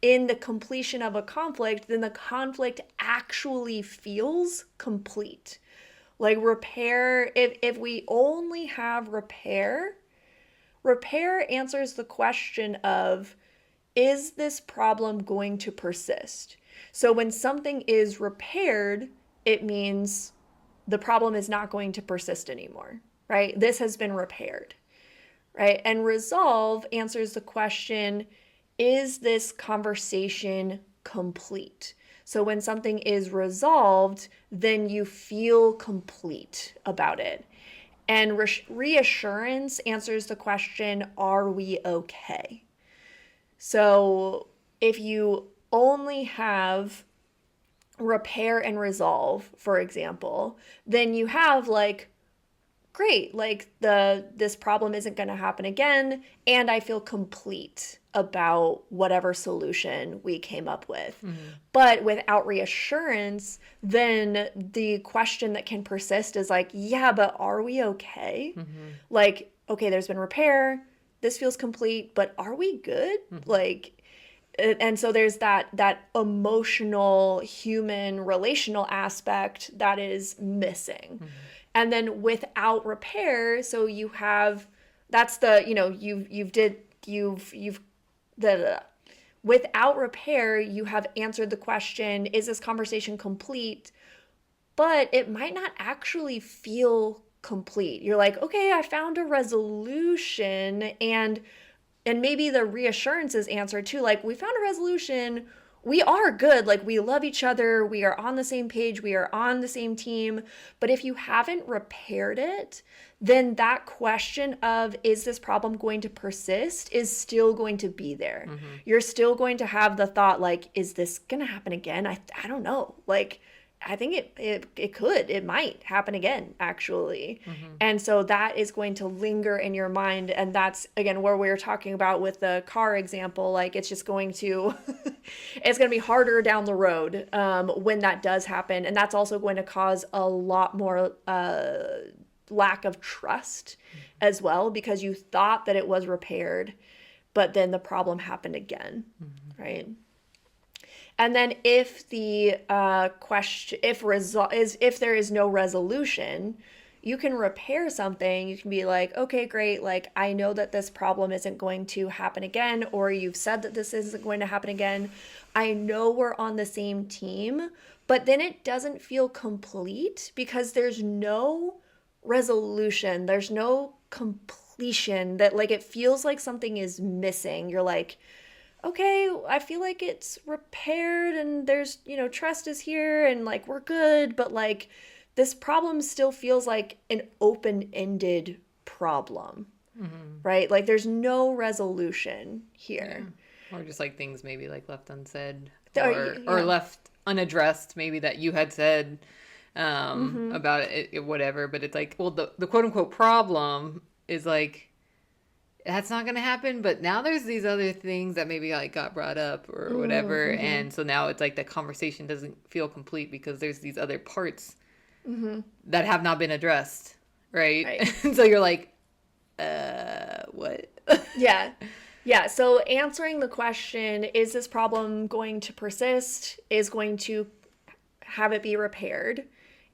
[SPEAKER 3] in the completion of a conflict, then the conflict actually feels complete. Like repair, if we only have repair answers the question of, is this problem going to persist? So when something is repaired, it means the problem is not going to persist anymore, right? This has been repaired, right? And resolve answers the question, is this conversation complete? So when something is resolved, then you feel complete about it. And reassurance answers the question, are we okay? So if you only have repair and resolve, for example, then you have like, great, like this problem isn't going to happen again, and I feel complete about whatever solution we came up with. But without reassurance, then the question that can persist is like, yeah, but are we okay? Like, okay, there's been repair, this feels complete, but are we good? Like, and so there's that emotional, human, relational aspect that is missing. And then without repair, so you have, that's the, without repair, you have answered the question, is this conversation complete? But it might not actually feel complete. You're like, okay, I found a resolution, and maybe the reassurance is answered too. Like, we found a resolution. We are good. Like, we love each other. We are on the same page. We are on the same team. But if you haven't repaired it, then that question of, is this problem going to persist, is still going to be there. You're still going to have the thought, like, is this going to happen again? I don't know. Like, I think it might happen again, actually. And so that is going to linger in your mind. And that's, again, where we're talking about with the car example, like it's just going to, it's going to be harder down the road when that does happen. And that's also going to cause a lot more lack of trust as well, because you thought that it was repaired, but then the problem happened again, right? And then if the question, if there is no resolution, you can repair something. You can be like, okay, great. Like, I know that this problem isn't going to happen again, or you've said that this isn't going to happen again. I know we're on the same team, but then it doesn't feel complete because there's no resolution. There's no completion, that like, it feels like something is missing. You're like, okay, I feel like it's repaired and there's, trust is here and like we're good, but like this problem still feels like an open-ended problem, right? Like there's no resolution here.
[SPEAKER 2] Yeah. Or just like things maybe like left unsaid
[SPEAKER 3] Or
[SPEAKER 2] left unaddressed, maybe that you had said about it, whatever. But it's like, well, the quote unquote problem is like, that's not going to happen, but now there's these other things that maybe like got brought up or whatever. And so now it's like the conversation doesn't feel complete because there's these other parts that have not been addressed. Right. And so you're like, what?
[SPEAKER 3] Yeah. Yeah. So answering the question, is this problem going to persist, is going to have it be repaired.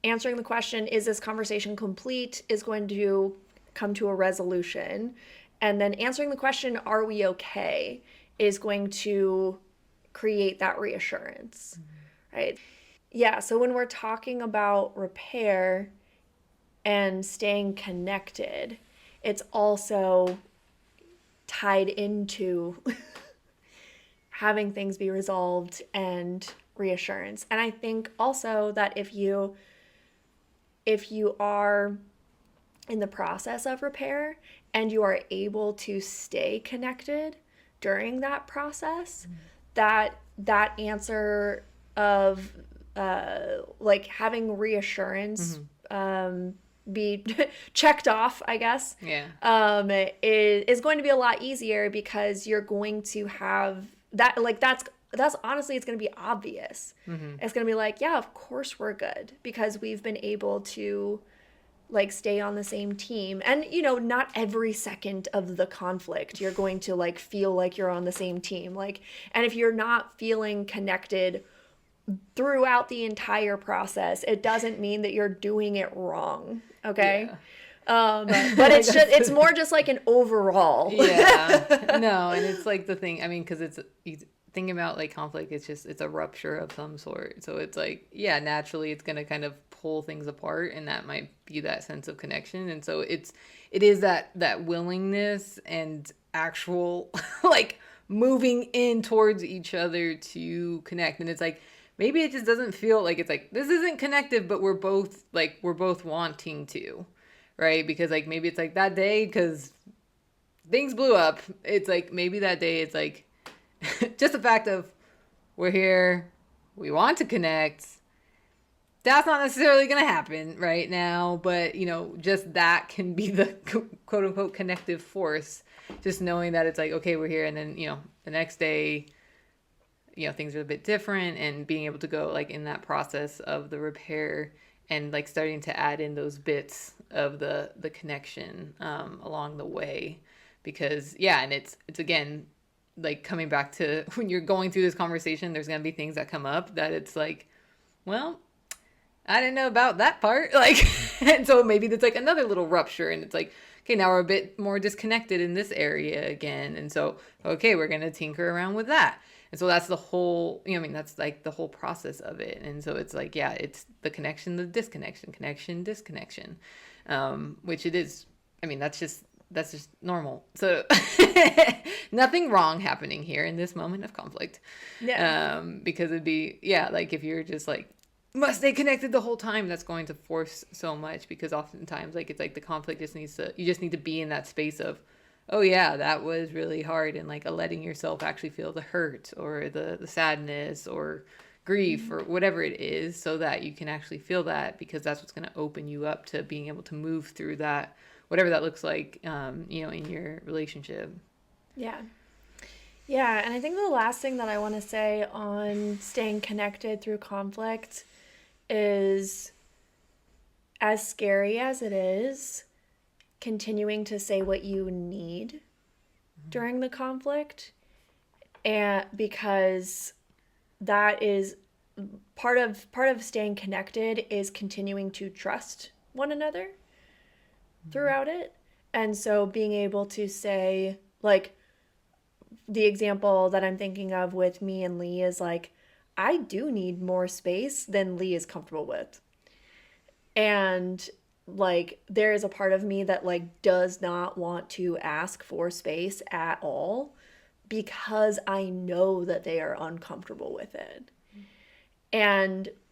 [SPEAKER 3] Answering the question, is this conversation complete, is going to come to a resolution. And then answering the question, are we okay, is going to create that reassurance, right? Yeah, so when we're talking about repair and staying connected, it's also tied into having things be resolved and reassurance. And I think also that if you are in the process of repair and you are able to stay connected during that process, that answer of like having reassurance be checked off, I guess,
[SPEAKER 2] Yeah.
[SPEAKER 3] is going to be a lot easier because you're going to have that, like, that's honestly, it's going to be obvious. It's going to be like, yeah, of course we're good because we've been able to like stay on the same team. And not every second of the conflict you're going to like feel like you're on the same team. Like, and if you're not feeling connected throughout the entire process, it doesn't mean that you're doing it wrong. Okay.
[SPEAKER 2] Yeah.
[SPEAKER 3] But it's more just like an overall.
[SPEAKER 2] Yeah. No, and it's like the thing, I mean, because you think about like conflict, it's a rupture of some sort. So it's like, yeah, naturally it's going to kind of pull things apart, and that might be that sense of connection. And so it is that willingness and actual like moving in towards each other to connect. And it's like, maybe it just doesn't feel like it's like, this isn't connected, but we're both wanting to, right? Because like, maybe it's like that day, because things blew up. It's like, maybe that day it's like, just the fact of, we're here, we want to connect. That's not necessarily going to happen right now, but just that can be the quote unquote connective force. Just knowing that it's like, okay, we're here. And then, the next day, things are a bit different, and being able to go like in that process of the repair and like starting to add in those bits of the connection along the way. Because and it's again, like coming back to when you're going through this conversation, there's going to be things that come up that it's like, well, I didn't know about that part. Like, and so maybe that's like another little rupture, and it's like, okay, now we're a bit more disconnected in this area again. And so, okay, we're going to tinker around with that. And so that's the whole, that's like the whole process of it. And so it's like, yeah, it's the connection, the disconnection, connection, disconnection, which it is. I mean, that's just normal. So nothing wrong happening here in this moment of conflict.
[SPEAKER 3] Yeah.
[SPEAKER 2] Because it'd be, like if you're just like, must stay connected the whole time, that's going to force so much, because oftentimes like it's like the conflict you just need to be in that space of, oh yeah, that was really hard, and like letting yourself actually feel the hurt or the sadness or grief or whatever it is, so that you can actually feel that, because that's what's going to open you up to being able to move through that, whatever that looks like, in your relationship.
[SPEAKER 3] Yeah. Yeah. And I think the last thing that I want to say on staying connected through conflict is, as scary as it is, continuing to say what you need during the conflict, and because that is part of staying connected, is continuing to trust one another throughout it. And so being able to say, like, the example that I'm thinking of with me and Lee is like, I do need more space than Lee is comfortable with. And like, there is a part of me that like does not want to ask for space at all, because I know that they are uncomfortable with it.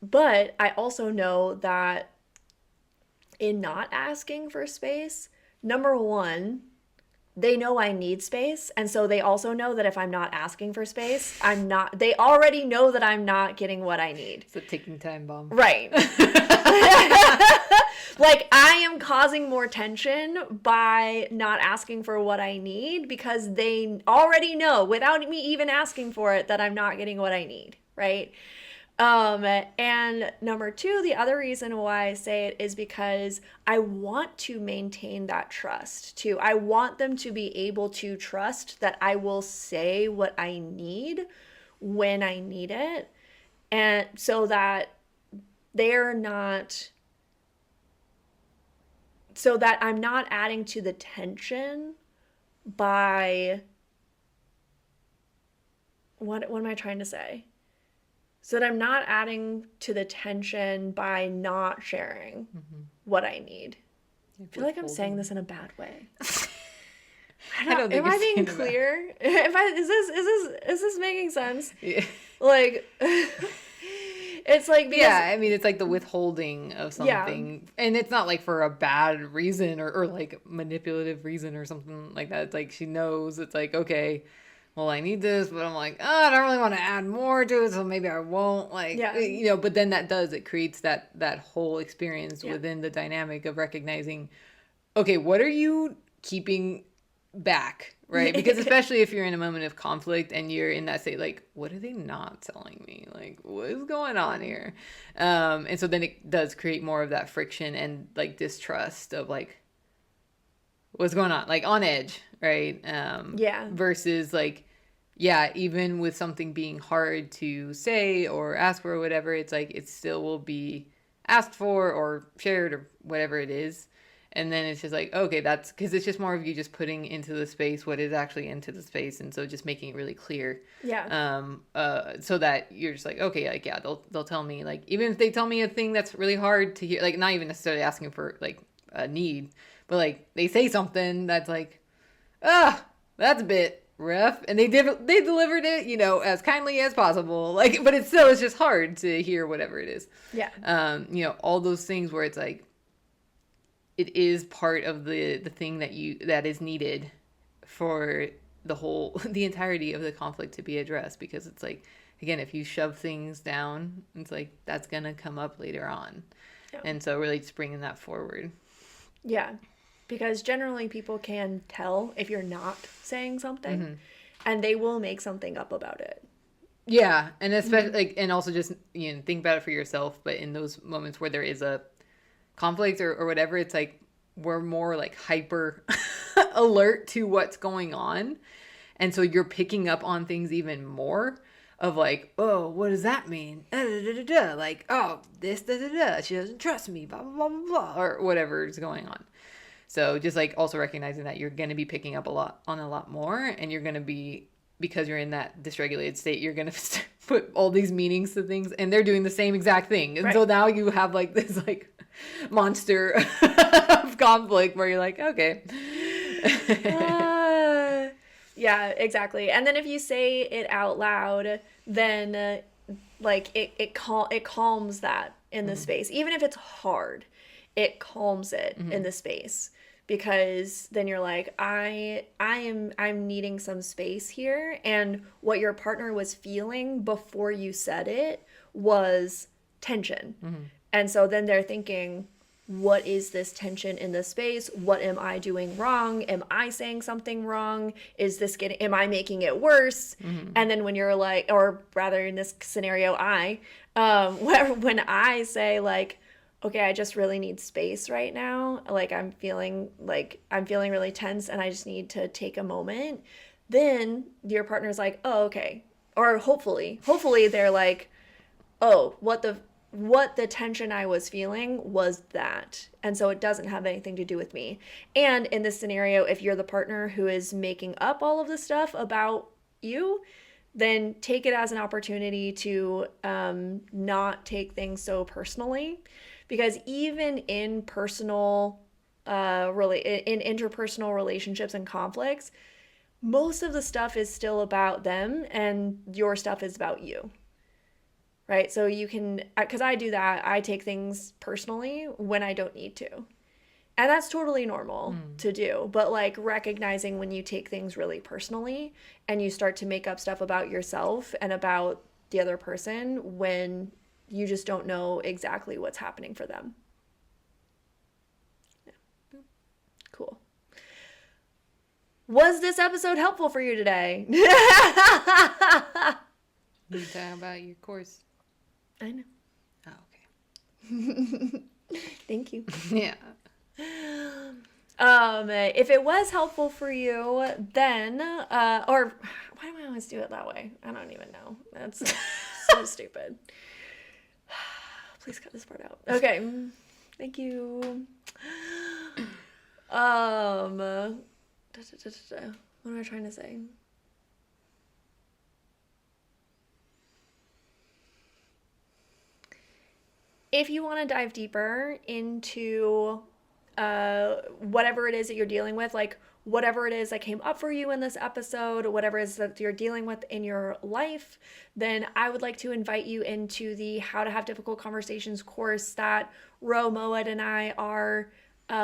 [SPEAKER 3] But I also know that in not asking for space, number one, they know I need space. And so they also know that if I'm not asking for space, they already know that I'm not getting what I need.
[SPEAKER 2] It's a ticking time bomb.
[SPEAKER 3] Right. Like, I am causing more tension by not asking for what I need, because they already know, without me even asking for it, that I'm not getting what I need. Right. And number two, the other reason why I say it is because I want to maintain that trust too. I want them to be able to trust that I will say what I need when I need it. And so that I'm not adding to the tension by, what am I trying to say? So that I'm not adding to the tension by not sharing what I need. I feel like I'm saying this in a bad way. I don't think am I being clear? Is this making sense?
[SPEAKER 2] Yeah.
[SPEAKER 3] Like, it's like, because,
[SPEAKER 2] I mean, it's like the withholding of something, and it's not like for a bad reason or like manipulative reason or something like that. It's like she knows, it's like, okay, well, I need this, but I'm like, oh, I don't really want to add more to it, so maybe I won't. Like,
[SPEAKER 3] Yeah.
[SPEAKER 2] but then it creates that whole experience
[SPEAKER 3] Yeah.
[SPEAKER 2] within the dynamic of recognizing, okay, what are you keeping back, right? Because especially if you're in a moment of conflict and you're in that state, like, what are they not telling me? Like, what is going on here? And so then it does create more of that friction and like distrust of like, what's going on, like on edge, right?
[SPEAKER 3] Yeah.
[SPEAKER 2] Versus like, yeah, even with something being hard to say or ask for or whatever, it's like it still will be asked for or shared or whatever it is. And then it's just like, okay, that's because it's just more of you just putting into the space what is actually into the space. And so just making it really clear.
[SPEAKER 3] Yeah.
[SPEAKER 2] So that you're just like, okay, like, yeah, they'll tell me, like, even if they tell me a thing that's really hard to hear, like, not even necessarily asking for like a need, but like they say something that's like, that's a bit rough, and they delivered it, as kindly as possible, like, but it's just hard to hear whatever it is.
[SPEAKER 3] Yeah.
[SPEAKER 2] All those things where it's like it is part of the thing that is needed for the entirety of the conflict to be addressed, because it's like, again, if you shove things down, it's like that's gonna come up later on.
[SPEAKER 3] Yeah.
[SPEAKER 2] And so really just bringing that forward.
[SPEAKER 3] Yeah. Because generally people can tell if you're not saying something, and they will make something up about it.
[SPEAKER 2] Yeah, and especially like, and also just think about it for yourself. But in those moments where there is a conflict or whatever, it's like we're more like hyper alert to what's going on, and so you're picking up on things even more. Of like, oh, what does that mean? Like, oh, this, she doesn't trust me, blah blah blah blah blah, or whatever is going on. So just like also recognizing that you're going to be picking up a lot more, and you're going to be, because you're in that dysregulated state, you're going to put all these meanings to things, and they're doing the same exact thing. And so now you have like this like monster of conflict where you're like, okay.
[SPEAKER 3] Yeah, exactly. And then if you say it out loud, then like it calms that in the space. Even if it's hard, it calms it in the space, because then you're like, I'm needing some space here, and what your partner was feeling before you said it was tension. And so then they're thinking, what is this tension in the space? What am I doing wrong? Am I saying something wrong? Am I making it worse? And then when you're like, or rather in this scenario, when I say like, okay, I just really need space right now. Like I'm feeling really tense and I just need to take a moment. Then your partner's like, oh, okay. Or hopefully they're like, oh, what the tension I was feeling was that. And so it doesn't have anything to do with me. And in this scenario, if you're the partner who is making up all of this stuff about you, then take it as an opportunity to not take things so personally. Because even in interpersonal relationships and conflicts, most of the stuff is still about them and your stuff is about you. Right? So you can, because I do that, I take things personally when I don't need to. And that's totally normal to do. But like recognizing when you take things really personally and you start to make up stuff about yourself and about the other person when you just don't know exactly what's happening for them. Yeah. Cool. Was this episode helpful for you today?
[SPEAKER 2] You talk about your course.
[SPEAKER 3] I know.
[SPEAKER 2] Oh, okay.
[SPEAKER 3] Thank you.
[SPEAKER 2] Yeah.
[SPEAKER 3] If it was helpful for you, then, or why do I always do it that way? I don't even know. That's so stupid. Please cut this part out. Okay. Thank you. What am I trying to say? If you want to dive deeper into whatever it is that you're dealing with, like whatever it is that came up for you in this episode, whatever it is that you're dealing with in your life, then I would like to invite you into the How to Have Difficult Conversations course that Ro, Moed, and I are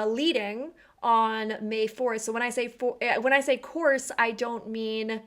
[SPEAKER 3] leading on May 4th. So when I say course, I don't mean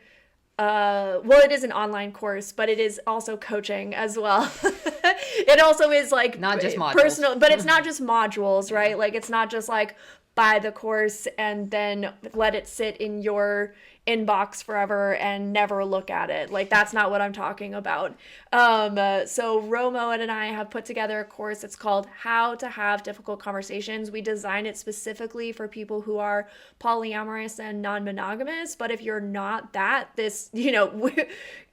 [SPEAKER 3] well, it is an online course, but it is also coaching as well. It also is like
[SPEAKER 2] Not just modules.
[SPEAKER 3] personal, but it's not just modules, right? Like it's not just like buy the course and then let it sit in your inbox forever and never look at it. Like that's not what I'm talking about. So Romo and I have put together a course. It's called How to Have Difficult Conversations. We designed it specifically for people who are polyamorous and non-monogamous. But if you're not that,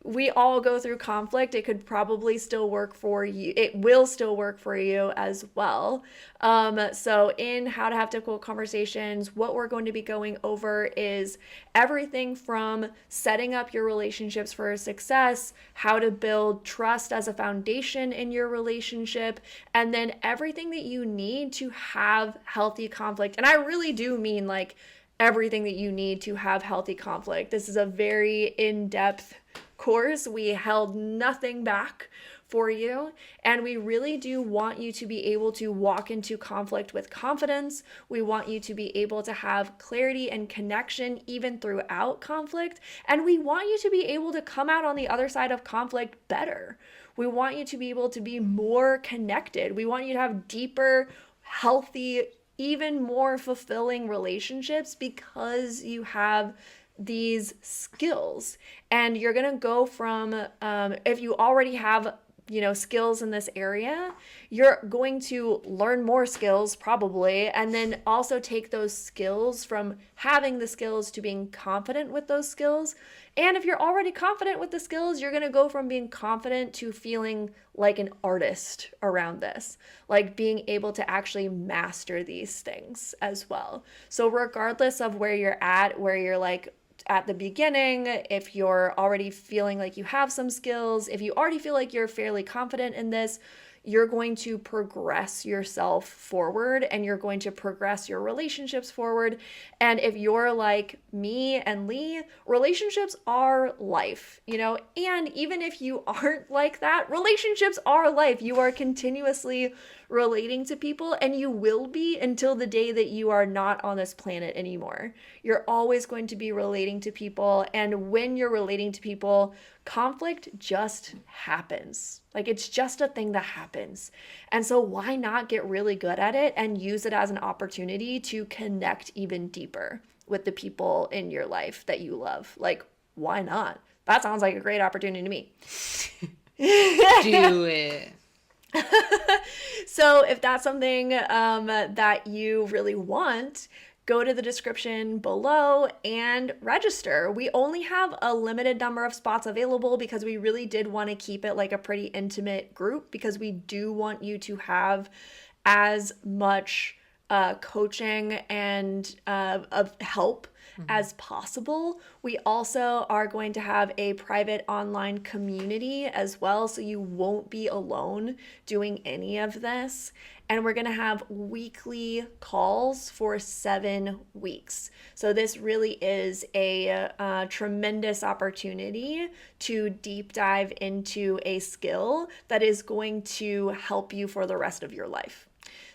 [SPEAKER 3] we all go through conflict. It could probably still work for you. It will still work for you as well. So in How to Have Difficult Conversations, what we're going to be going over is everything from setting up your relationships for success, how to build trust as a foundation in your relationship, and then everything that you need to have healthy conflict. And I really do mean like everything that you need to have healthy conflict. This is a very in-depth course. We held nothing back for you, and we really do want you to be able to walk into conflict with confidence. We want you to be able to have clarity and connection even throughout conflict, and we want you to be able to come out on the other side of conflict better. We want you to be able to be more connected. We want you to have deeper, healthy, even more fulfilling relationships because you have these skills. And you're going to go from, if you already have skills in this area, you're going to learn more skills probably, and then also take those skills from having the skills to being confident with those skills. And if you're already confident with the skills, you're going to go from being confident to feeling like an artist around this, like being able to actually master these things as well. So regardless of where you're at, where you're like at the beginning, if you're already feeling like you have some skills, if you already feel like you're fairly confident in this, you're going to progress yourself forward and you're going to progress your relationships forward. And if you're like me and Lee, relationships are life, and even if you aren't like that, relationships are life. You are continuously relating to people, and you will be until the day that you are not on this planet anymore. You're always going to be relating to people, and when you're relating to people, conflict just happens. Like it's just a thing that happens. And so why not get really good at it and use it as an opportunity to connect even deeper with the people in your life that you love? Like, why not? That sounds like a great opportunity to me.
[SPEAKER 2] Do it.
[SPEAKER 3] So if that's something that you really want, go to the description below and register. We only have a limited number of spots available because we really did want to keep it like a pretty intimate group, because we do want you to have as much coaching and of help as possible. We also are going to have a private online community as well, so you won't be alone doing any of this. And we're going to have weekly calls for 7 weeks. So this really is a tremendous opportunity to deep dive into a skill that is going to help you for the rest of your life.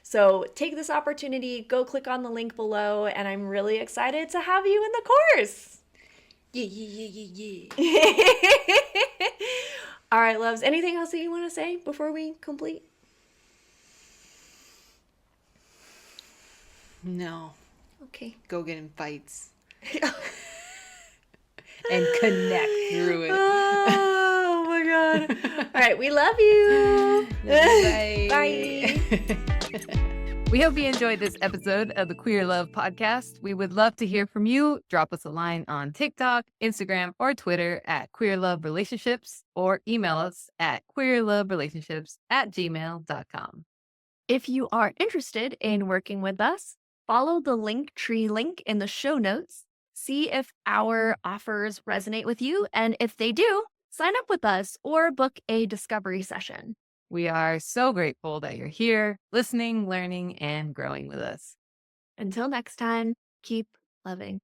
[SPEAKER 3] So take this opportunity, go click on the link below, and I'm really excited to have you in the course.
[SPEAKER 2] Yeah.
[SPEAKER 3] All right, loves. Anything else that you want to say before we complete?
[SPEAKER 2] No.
[SPEAKER 3] Okay.
[SPEAKER 2] Go get in fights. And connect through it.
[SPEAKER 3] Oh my God. All right, we love you.
[SPEAKER 2] Bye.
[SPEAKER 3] Bye.
[SPEAKER 1] We hope you enjoyed this episode of the Queer Love Podcast. We would love to hear from you. Drop us a line on TikTok, Instagram, or Twitter at Queer Love Relationships, or email us at queerloverelationships@gmail.com. If you are interested in working with us, follow the Linktree link in the show notes. See if our offers resonate with you, and if they do, sign up with us or book a discovery session. We are so grateful that you're here, listening, learning, and growing with us. Until next time, keep loving.